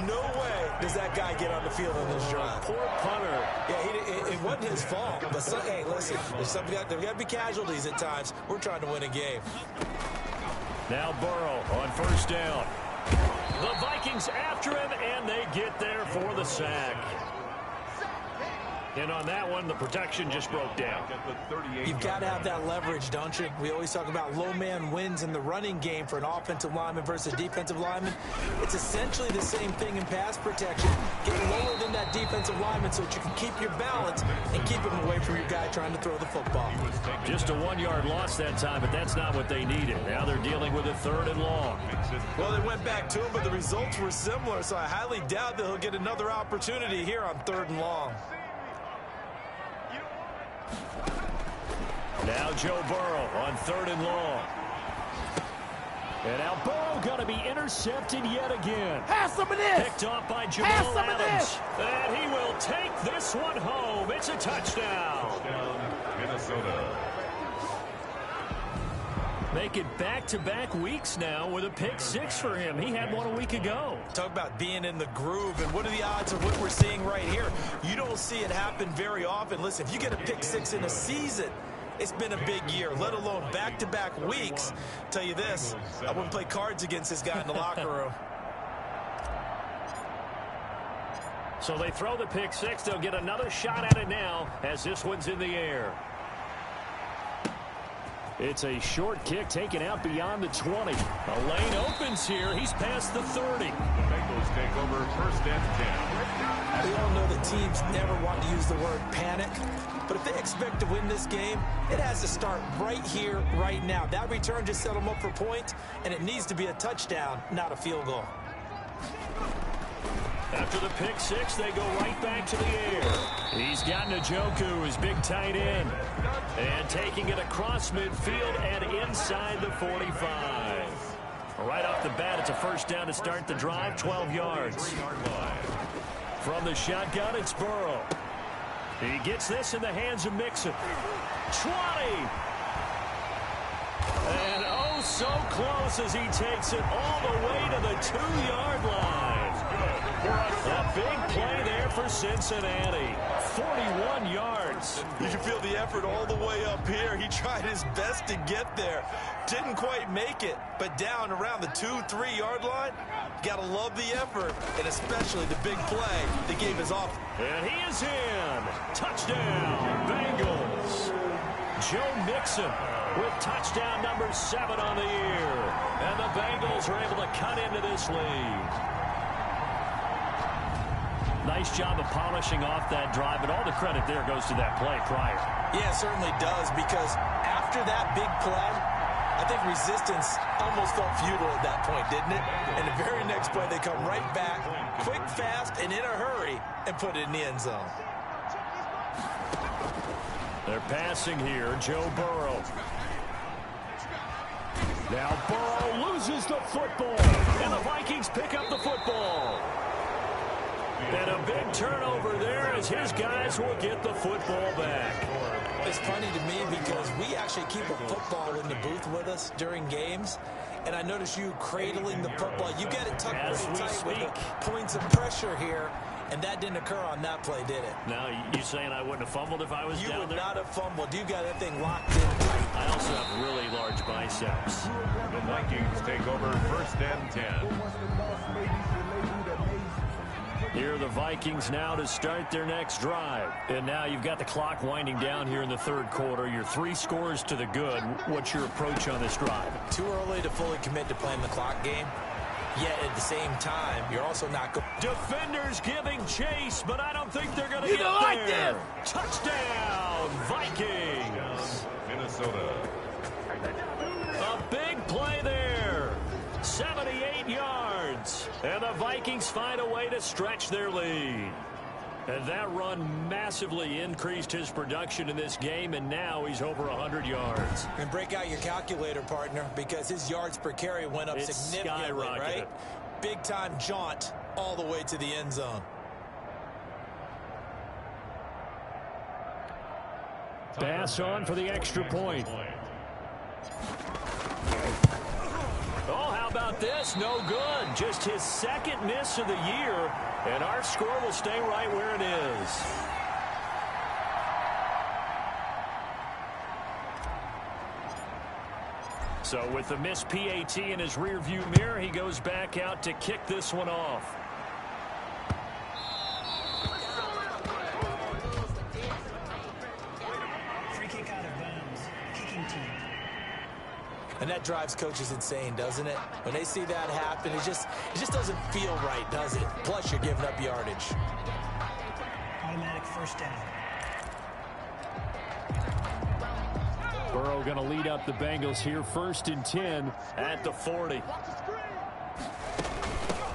[SPEAKER 1] No way does that guy get on the field on this drive.
[SPEAKER 2] Poor punter.
[SPEAKER 1] Yeah, it wasn't his fault. But, hey, listen, there's got to be casualties at times. We're trying to win a game.
[SPEAKER 2] Now Burrow on 1st down. The Vikings after him, and they get there for the sack. And on that one, the protection just broke down.
[SPEAKER 1] You've got to have that leverage, don't you? We always talk about low man wins in the running game for an offensive lineman versus defensive lineman. It's essentially the same thing in pass protection. Get lower than that defensive lineman so that you can keep your balance and keep him away from your guy trying to throw the football.
[SPEAKER 2] Just a 1-yard loss that time, but that's not what they needed. Now they're dealing with a 3rd and long.
[SPEAKER 1] Well, they went back to him, but the results were similar, so I highly doubt that he'll get another opportunity here on 3rd and long.
[SPEAKER 2] Now Joe Burrow on 3rd and long. And now Burrow going to be intercepted yet again.
[SPEAKER 5] Have some of this.
[SPEAKER 2] Picked off by Jamal Adams. And he will take this one home. It's a touchdown.
[SPEAKER 3] Touchdown, Minnesota.
[SPEAKER 2] Make it back-to-back weeks now with a pick 6 for him. He had one a week ago.
[SPEAKER 1] Talk about being in the groove, and what are the odds of what we're seeing right here? You don't see it happen very often. Listen, if you get a pick 6 in a season, it's been a big year, let alone back-to-back weeks. Tell you this, I wouldn't play cards against this guy in the locker room.
[SPEAKER 2] So they throw the pick 6. They'll get another shot at it now as this one's in the air. It's a short kick taken out beyond the 20. A lane opens here. He's past the 30.
[SPEAKER 3] The Bengals take over 1st and 10.
[SPEAKER 1] We all know that teams never want to use the word panic, but if they expect to win this game, it has to start right here, right now. That return just set them up for points, and it needs to be a touchdown, not a field goal.
[SPEAKER 2] After the pick 6, they go right back to the air. He's got Njoku, his big tight end. And taking it across midfield and inside the 45. Right off the bat, it's a 1st down to start the drive, 12 yards. From the shotgun, it's Burrow. He gets this in the hands of Mixon. 20. And oh, so close as he takes it all the way to the 2-yard line. A big play there for Cincinnati. 41 yards.
[SPEAKER 1] You can feel the effort all the way up here. He tried his best to get there. Didn't quite make it, but down around the 2-3-yard line, got to love the effort, and especially the big play that gave his off.
[SPEAKER 2] And he is in. Touchdown, Bengals. Joe Mixon with touchdown number 7 on the year. And the Bengals are able to cut into this lead.
[SPEAKER 4] nice job of polishing off that drive, but all the credit there goes to that play prior.
[SPEAKER 1] Yeah, it certainly does, because after that big play, I think resistance almost felt futile at that point, didn't it? And the very next play, they come right back, quick, fast, and in a hurry, and put it in the end zone.
[SPEAKER 4] They're passing here, Joe Burrow. Now Burrow loses the football, and the Vikings pick up the football. And a big turnover there as his guys will get the football back.
[SPEAKER 1] It's funny to me because we actually keep a football in the booth with us during games, and I notice you cradling the football. You get it tucked pretty tight with the points of pressure here, and that didn't occur on that play, did it?
[SPEAKER 4] Now, you saying I wouldn't have fumbled if I was down there?
[SPEAKER 1] You would not have fumbled. You got that thing locked in tight.
[SPEAKER 4] I also have really large biceps.
[SPEAKER 3] The Vikings take over 1st and 10.
[SPEAKER 4] Here are the Vikings now to start their next drive. And now you've got the clock winding down here in the third quarter. You're 3 scores to the good. What's your approach on this drive?
[SPEAKER 1] Too early to fully commit to playing the clock game. Yet at the same time, you're also not going.
[SPEAKER 4] Defenders giving chase, but I don't think they're going to get there. Touchdown, Vikings.
[SPEAKER 3] Minnesota.
[SPEAKER 4] A big play there. 78 yards. And the Vikings find a way to stretch their lead. And that run massively increased his production in this game, and now he's over 100 yards.
[SPEAKER 1] And break out your calculator, partner, because his yards per carry went up significantly, right? Big-time jaunt all the way to the end zone.
[SPEAKER 4] Pass on for the extra point. Oh, how about this? No good. Just his second miss of the year, and our score will stay right where it is. So with the missed PAT in his rearview mirror, he goes back out to kick this one off.
[SPEAKER 5] Free kick out of bounds. Kicking team.
[SPEAKER 1] And that drives coaches insane, doesn't it? When they see that happen, it just doesn't feel right, does it? Plus, you're giving up yardage.
[SPEAKER 5] Automatic first down.
[SPEAKER 4] Burrow going to lead up the Bengals here, 1st and 10 at the 40.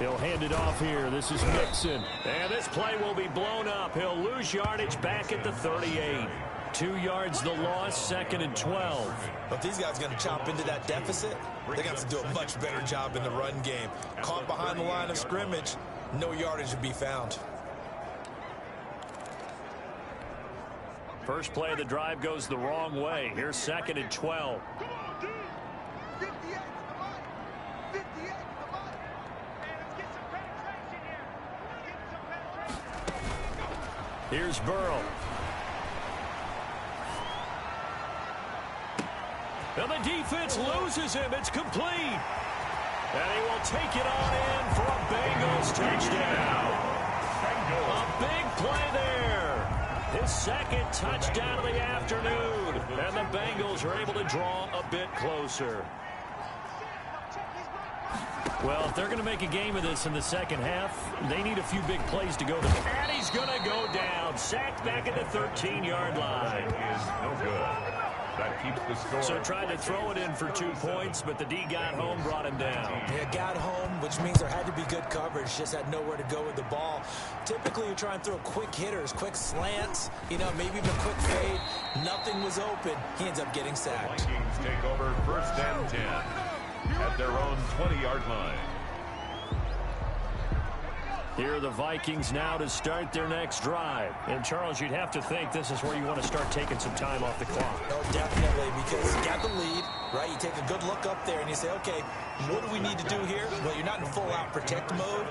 [SPEAKER 4] He'll hand it off here. This is Mixon. And this play will be blown up. He'll lose yardage back at the 38. 2 yards the loss, 2nd and 12.
[SPEAKER 1] But these guys are going to chop into that deficit. They're going to have to do a much better job in the run game. Caught behind the line of scrimmage, no yardage to be found.
[SPEAKER 4] First play of the drive goes the wrong way. Here's 2nd and 12. Here's Burrow. And the defense loses him. It's complete. And he will take it on in for a Bengals touchdown. A big play there. His 2nd touchdown of the afternoon. And the Bengals are able to draw a bit closer. Well, if they're going to make a game of this in the second half, they need a few big plays to go to. And he's going to go down. Sacked back at the 13-yard line.
[SPEAKER 3] Is no good. That keeps the score.
[SPEAKER 4] So tried to throw it in for 2 points, but the D got home, brought him down.
[SPEAKER 1] Yeah, got home, which means there had to be good coverage. Just had nowhere to go with the ball. Typically, you try and throw quick hitters, quick slants, maybe even a quick fade. Nothing was open. He ends up getting sacked.
[SPEAKER 3] Vikings take over 1st and 10 at their own 20-yard line.
[SPEAKER 4] Here are the Vikings now to start their next drive. And, Charles, you'd have to think this is where you want to start taking some time off the clock.
[SPEAKER 1] Oh, definitely, because you got the lead, right? You take a good look up there and you say, okay, what do we need to do here? Well, you're not in full-out protect mode.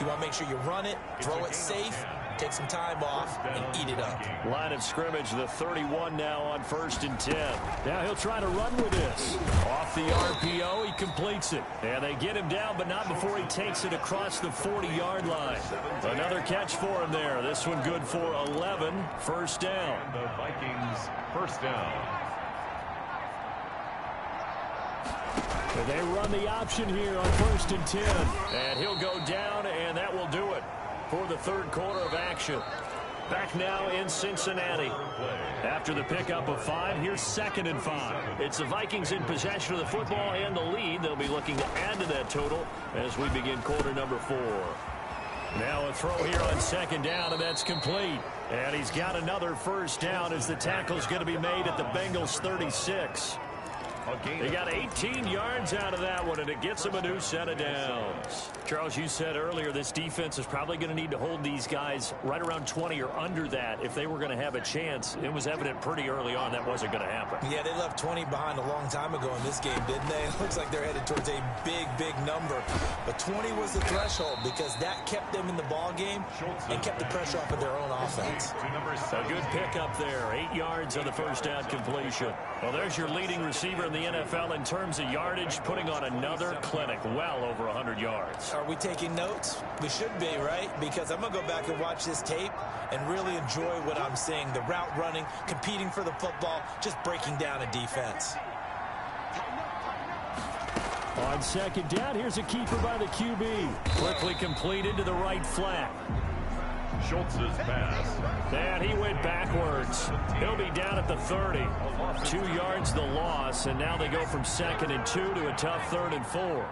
[SPEAKER 1] You want to make sure you run it, throw it safe, take some time off, and eat it up.
[SPEAKER 4] Line of scrimmage, the 31 now on 1st and 10. Now he'll try to run with this. Off the RPO, he completes it. And they get him down, but not before he takes it across the 40-yard line. Another catch for him there. This one good for 11. 1st down.
[SPEAKER 3] The Vikings 1st down.
[SPEAKER 4] They run the option here on 1st and 10. And he'll go down, and that will do it. for the third quarter of action. Back now in Cincinnati. After the pickup of 5, here's 2nd and 5. It's the Vikings in possession of the football and the lead. They'll be looking to add to that total as we begin quarter number 4. Now a throw here on 2nd down, and that's complete. And he's got another first down as the tackle's going to be made at the Bengals 36. They got 18 yards out of that one, and it gets them a new set of downs. Charles, you said earlier this defense is probably going to need to hold these guys right around 20 or under that if they were going to have a chance. It was evident pretty early on that wasn't going to happen.
[SPEAKER 1] Yeah, they left 20 behind a long time ago in this game, didn't they? It looks like they're headed towards a big, big number. But 20 was the threshold because that kept them in the ball game and kept the pressure off of their own offense.
[SPEAKER 4] A good pickup there. 8 yards on the first down completion. Well, there's your leading receiver in the NFL in terms of yardage, putting on another clinic, well over 100 yards.
[SPEAKER 1] Are we taking notes? We should be, right? Because I'm going to go back and watch this tape and really enjoy what I'm seeing. The route running, competing for the football, just breaking down a defense.
[SPEAKER 4] On 2nd down, here's a keeper by the QB. Quickly completed to the right flat.
[SPEAKER 3] Schultz's pass.
[SPEAKER 4] And he went backwards. He'll be down at the 30. 2 yards the loss, and now they go from 2nd and 2 to a tough 3rd and 4.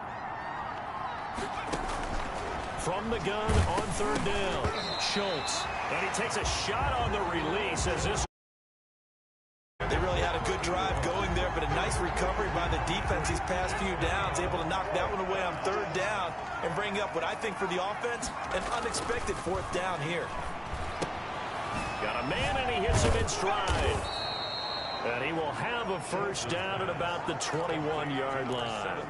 [SPEAKER 4] From the gun on 3rd down, Schultz. And he takes a shot on the release as this.
[SPEAKER 1] They really had a good drive going there, but a nice recovery by the defense these past few downs, able to knock that one away on 3rd down and bring up what I think for the offense, an unexpected 4th down here.
[SPEAKER 4] Got a man, and he hits him in stride. And he will have a first down at about the 21-yard line.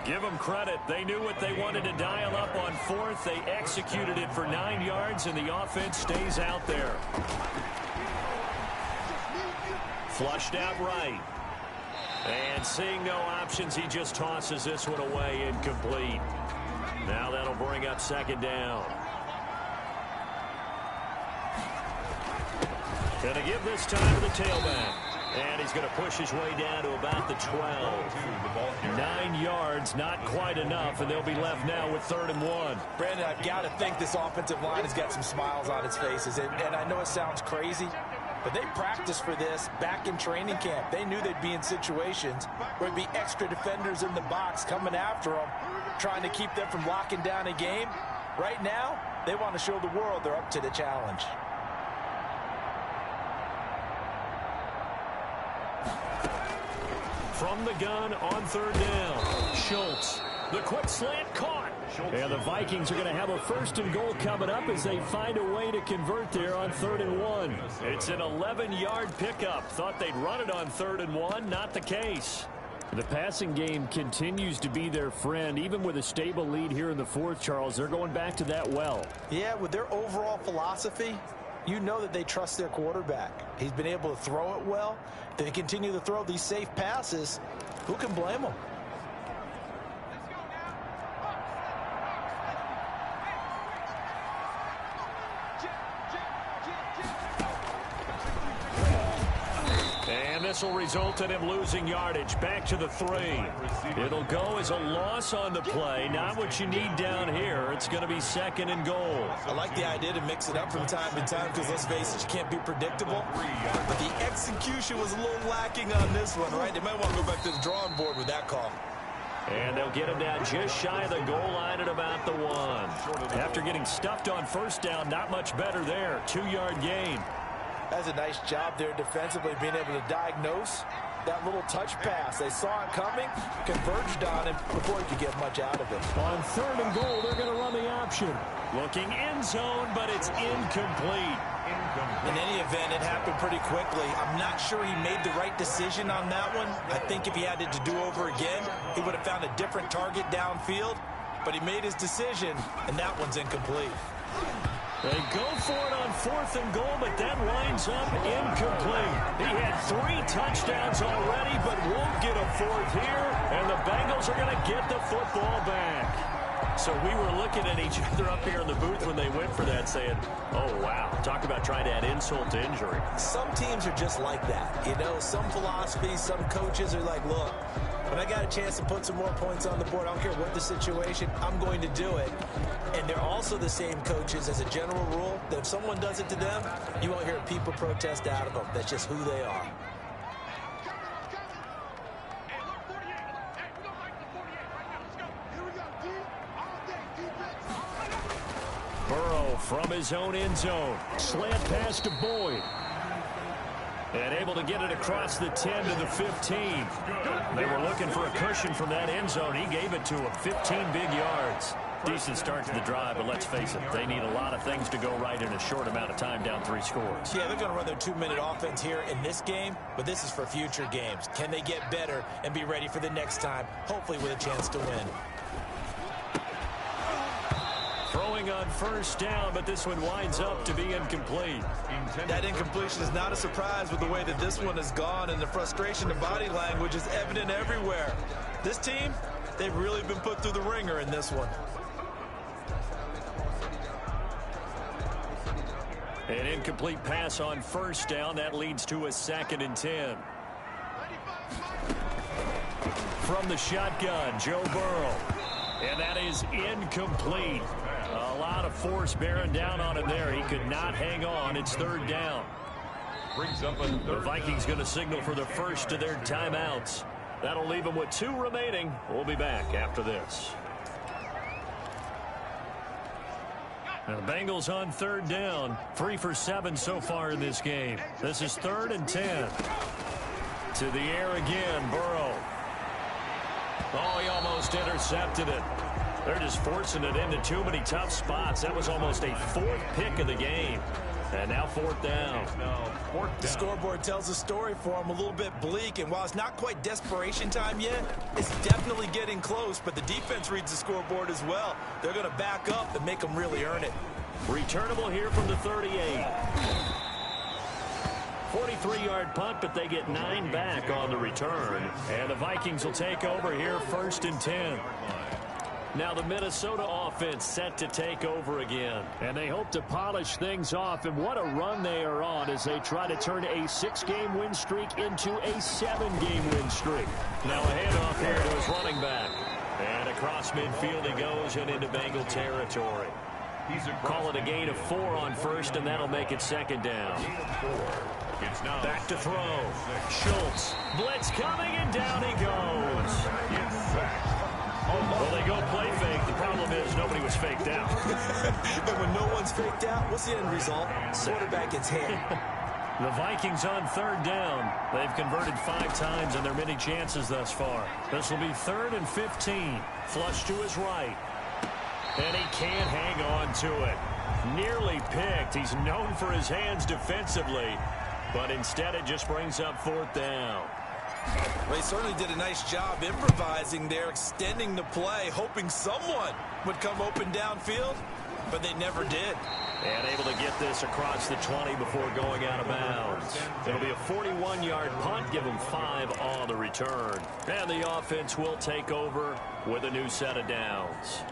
[SPEAKER 4] Give them credit. They knew what they wanted to dial up on 4th. They executed it for 9 yards, and the offense stays out there. Flushed out right. And seeing no options, he just tosses this one away, incomplete. Now that'll bring up 2nd down. Gonna give this time to the tailback. And he's going to push his way down to about the 12. 9 yards, not quite enough, and they'll be left now with 3rd and 1.
[SPEAKER 1] Brandon, I've got to think this offensive line has got some smiles on its faces. And I know it sounds crazy, but they practiced for this back in training camp. They knew they'd be in situations where there'd be extra defenders in the box coming after them, trying to keep them from locking down a game. Right now, they want to show the world they're up to the challenge.
[SPEAKER 4] From the gun on 3rd down, Schultz. The quick slant caught. And the Vikings are going to have a 1st and goal coming up as they find a way to convert there on 3rd and 1. It's an 11-yard pickup. Thought they'd run it on 3rd and 1. Not the case. The passing game continues to be their friend. Even with a stable lead here in the 4th, Charles, they're going back to that well.
[SPEAKER 1] Yeah, with their overall philosophy, you know that they trust their quarterback. He's been able to throw it well. They continue to throw these safe passes. Who can blame them?
[SPEAKER 4] And this will result in him losing yardage. Back to the 3. It'll go as a loss on the play. Not what you need down here. It's going to be 2nd and goal.
[SPEAKER 1] I like the idea to mix it up from time to time because, let's face it, you can't be predictable. But the execution was a little lacking on this one, right? They might want to go back to the drawing board with that call.
[SPEAKER 4] And they'll get him down just shy of the goal line at about the 1. After getting stuffed on 1st down, not much better there. 2-yard gain.
[SPEAKER 1] That's a nice job there defensively, being able to diagnose that little touch pass. They saw it coming, converged on him before he could get much out of it.
[SPEAKER 4] On 3rd and goal, they're going to run the option. Looking end zone, but it's incomplete.
[SPEAKER 1] In any event, it happened pretty quickly. I'm not sure he made the right decision on that one. I think if he had it to do over again, he would have found a different target downfield. But he made his decision, and that one's incomplete.
[SPEAKER 4] They go for it on 4th and goal, but that winds up incomplete. He had 3 touchdowns already, but won't get a 4th here, and the Bengals are going to get the football back. So we were looking at each other up here in the booth when they went for that saying, oh, wow, talk about trying to add insult to injury.
[SPEAKER 1] Some teams are just like that. You know, some philosophies, some coaches are like, look, when I got a chance to put some more points on the board, I don't care what the situation, I'm going to do it. And they're also the same coaches as a general rule that if someone does it to them, you won't hear people protest out of them. That's just who they are.
[SPEAKER 4] Burrow from his own end zone. Slant pass to Boyd. And able to get it across the 10 to the 15. They were looking for a cushion from that end zone. He gave it to him. 15 big yards. Decent start to the drive, but let's face it, they need a lot of things to go right in a short amount of time, down 3 scores.
[SPEAKER 1] Yeah, they're going to run their 2-minute offense here in this game, but this is for future games. Can they get better and be ready for the next time, hopefully with a chance to win?
[SPEAKER 4] Throwing on first down, but this one winds up to be incomplete.
[SPEAKER 1] That incompletion is not a surprise with the way that this one has gone, and the frustration, the body language is evident everywhere. This team, they've really been put through the ringer in this one.
[SPEAKER 4] An incomplete pass on first down. That leads to a 2nd and 10. From the shotgun, Joe Burrow. And that is incomplete. A lot of force bearing down on him there. He could not hang on. It's 3rd down.
[SPEAKER 3] Brings up a
[SPEAKER 4] The Vikings going to signal for the first of their timeouts. That'll leave them with 2 remaining. We'll be back after this. Now the Bengals on 3rd down. 3 for 7 so far in this game. This is 3rd and 10. To the air again, Burrow. Oh, he almost intercepted it. They're just forcing it into too many tough spots. That was almost a 4th pick of the game. And now 4th down.
[SPEAKER 1] The scoreboard tells a story for them, a little bit bleak. And while it's not quite desperation time yet, it's definitely getting close. But the defense reads the scoreboard as well. They're going to back up and make them really earn it.
[SPEAKER 4] Returnable here from the 38. 43-yard punt, but they get 9 back on the return. And the Vikings will take over here 1st and 10. Now the Minnesota offense set to take over again. And they hope to polish things off. And what a run they are on as they try to turn a 6-game win streak into a 7-game win streak. Now a handoff here to his running back. And across midfield he goes and into Bengal territory. Call it a gain of 4 on first, and that'll make it 2nd down. Back to throw. Schultz. Blitz coming, and down he goes. Well, they go play fake. The problem is nobody was faked out.
[SPEAKER 1] And when no one's faked out, what's the end result? Quarterback gets hit.
[SPEAKER 4] The Vikings on 3rd down. They've converted 5 times in their many chances thus far. This will be 3rd and 15. Flush to his right. And he can't hang on to it. Nearly picked. He's known for his hands defensively. But instead it just brings up 4th down.
[SPEAKER 1] Well, he certainly did a nice job improvising there, extending the play, hoping someone would come open downfield, but they never did.
[SPEAKER 4] And able to get this across the 20 before going out of bounds. It'll be a 41-yard punt, give them 5 on the return. And the offense will take over with a new set of downs.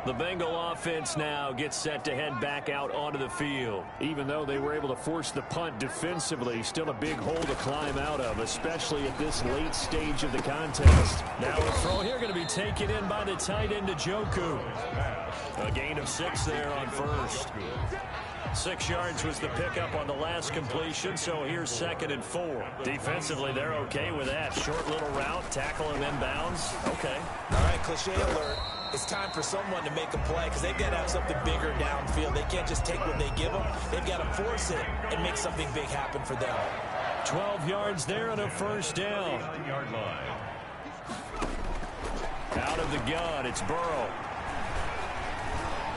[SPEAKER 4] The Bengal offense now gets set to head back out onto the field. Even though they were able to force the punt defensively, still a big hole to climb out of, especially at this late stage of the contest. Now a throw here going to be taken in by the tight end Njoku. A gain of 6 there on first. 6 yards was the pickup on the last completion, so here's 2nd and 4. Defensively, they're okay with that. Short little route, tackle him inbounds. Okay.
[SPEAKER 1] All right, cliche alert. It's time for someone to make a play because they've got to have something bigger downfield. They can't just take what they give them. They've got to force it and make something big happen for them.
[SPEAKER 4] 12 yards there and a 1st down. Out of the gun, it's Burrow.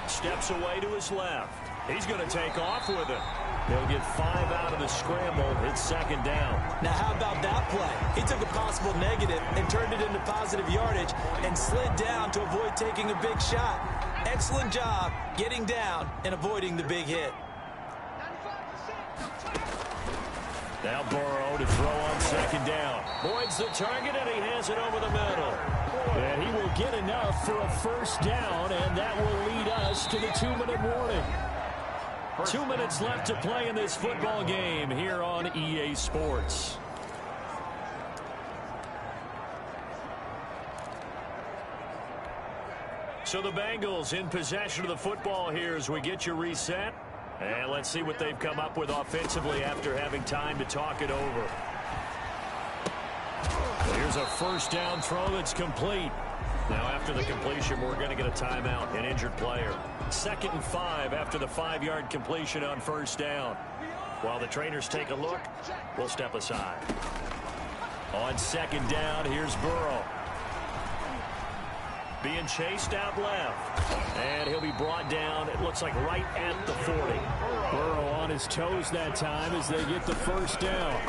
[SPEAKER 4] Steps away to his left. He's going to take off with it. They'll get 5 out of the scramble. It's 2nd down.
[SPEAKER 1] Now, how about that play? He took a possible negative and turned it into positive yardage and slid down to avoid taking a big shot. Excellent job getting down and avoiding the big hit.
[SPEAKER 4] Now Burrow to throw on 2nd down. Boyd's the target, and he has it over the middle. And he will get enough for a first down, and that will lead us to the 2-minute warning. 2 minutes left to play in this football game here on EA Sports. So the Bengals in possession of the football here as we get you reset. And let's see what they've come up with offensively after having time to talk it over. Here's a first down throw that's complete. Now after the completion, we're going to get a timeout, an injured player. 2nd and 5 after the 5-yard completion on first down. While the trainers take a look, we'll step aside. On 2nd down, here's Burrow. Being chased out left. And he'll be brought down, it looks like right at the 40. Burrow on his toes that time as they get the first down.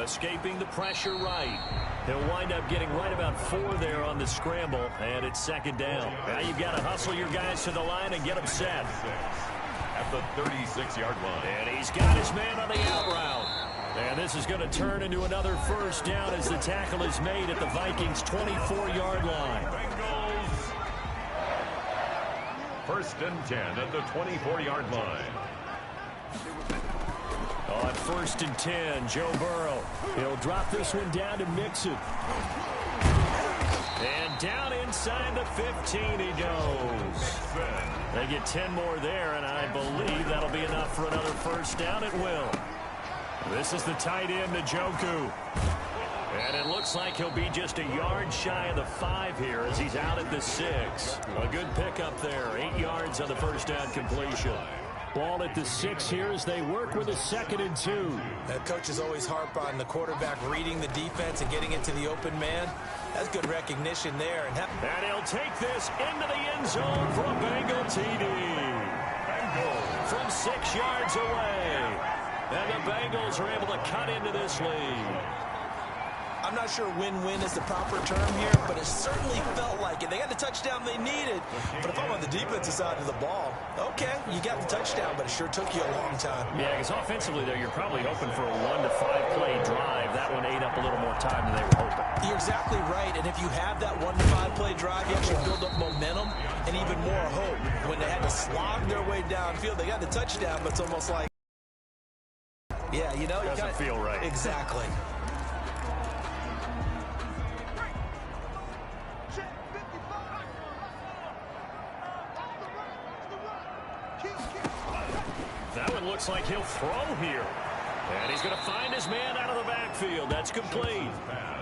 [SPEAKER 4] Escaping the pressure right. He'll wind up getting right about 4 there on the scramble, and it's 2nd down. Now you've got to hustle your guys to the line and get them set.
[SPEAKER 3] At the 36-yard line.
[SPEAKER 4] And he's got his man on the out route. And this is going to turn into another first down as the tackle is made at the Vikings' 24-yard line.
[SPEAKER 3] Bengals. 1st and 10 at the 24-yard line.
[SPEAKER 4] On 1st and 10, Joe Burrow. He'll drop this one down to Mixon. And down inside the 15 he goes. They get 10 more there, and I believe that'll be enough for another first down. It will. This is the tight end, Njoku. And it looks like he'll be just a yard shy of the 5 here as he's out at the 6. A good pickup there. 8 yards on the first down completion. Ball at the 6 here as they work with a 2nd and 2.
[SPEAKER 1] Coaches always harp on the quarterback reading the defense and getting it to the open man. That's good recognition there. And
[SPEAKER 4] he'll take this into the end zone for a Bengal TD. From 6 yards away. And the Bengals are able to cut into this lead.
[SPEAKER 1] I'm not sure win-win is the proper term here, but it certainly felt like it. They got the touchdown they needed. But if I'm on the defensive side of the ball, okay, you got the touchdown, but it sure took you a long time.
[SPEAKER 4] Yeah, because offensively, though, you're probably hoping for a 1 to 5 play drive. That one ate up a little more time than they were hoping.
[SPEAKER 1] You're exactly right, and if you have that 1 to 5 play drive, you actually build up momentum and even more hope. When they had to slog their way downfield, they got the touchdown, but it's almost like, yeah, you know,
[SPEAKER 4] doesn't feel right.
[SPEAKER 1] Exactly.
[SPEAKER 4] That one looks like he'll throw here. And he's going to find his man out of the backfield. That's complete.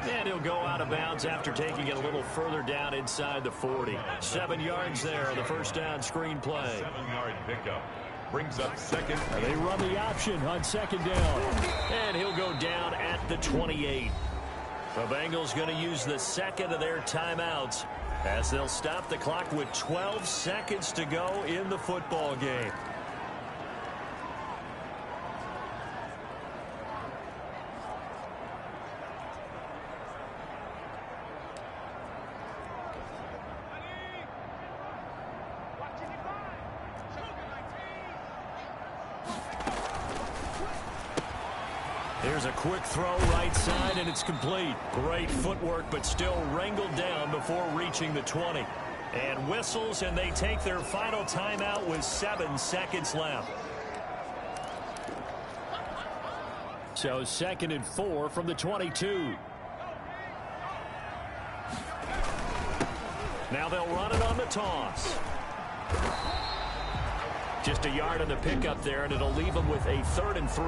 [SPEAKER 4] And he'll go out of bounds after taking it a little further down inside the 40. 7 yards there on the first down screen play.
[SPEAKER 3] 7-yard pickup. Brings up 2nd.
[SPEAKER 4] They run the option on 2nd down. And he'll go down at the 28. The Bengals going to use the 2nd of their timeouts as they'll stop the clock with 12 seconds to go in the football game. Here's a quick throw right side, and it's complete. Great footwork, but still wrangled down before reaching the 20. And whistles, and they take their final timeout with 7 seconds left. So 2nd and 4 from the 22. Now they'll run it on the toss. Just a yard on the pickup there, and it'll leave them with a 3rd and 3.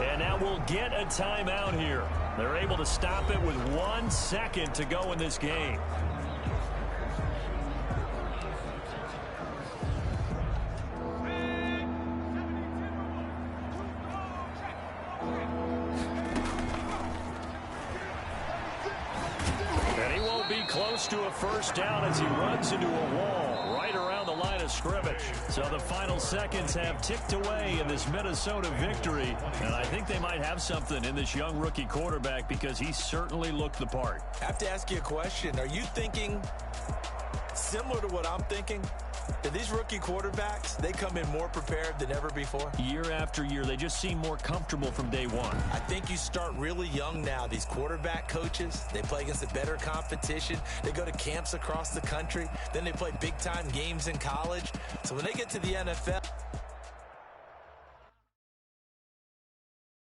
[SPEAKER 4] And now we'll get a timeout here. They're able to stop it with 1 second to go in this game. And he won't be close to a first down as he runs into a wall right around the line of scrimmage. So the final seconds have ticked away in this Minnesota victory. And I think they might have something in this young rookie quarterback because he certainly looked the part.
[SPEAKER 1] I have to ask you a question. Are you thinking similar to what I'm thinking? These rookie quarterbacks, they come in more prepared than ever before.
[SPEAKER 2] Year after year, they just seem more comfortable from day one.
[SPEAKER 1] I think you start really young now. These quarterback coaches, they play against a better competition. They go to camps across the country. Then they play big-time games in college. So when they get to the NFL...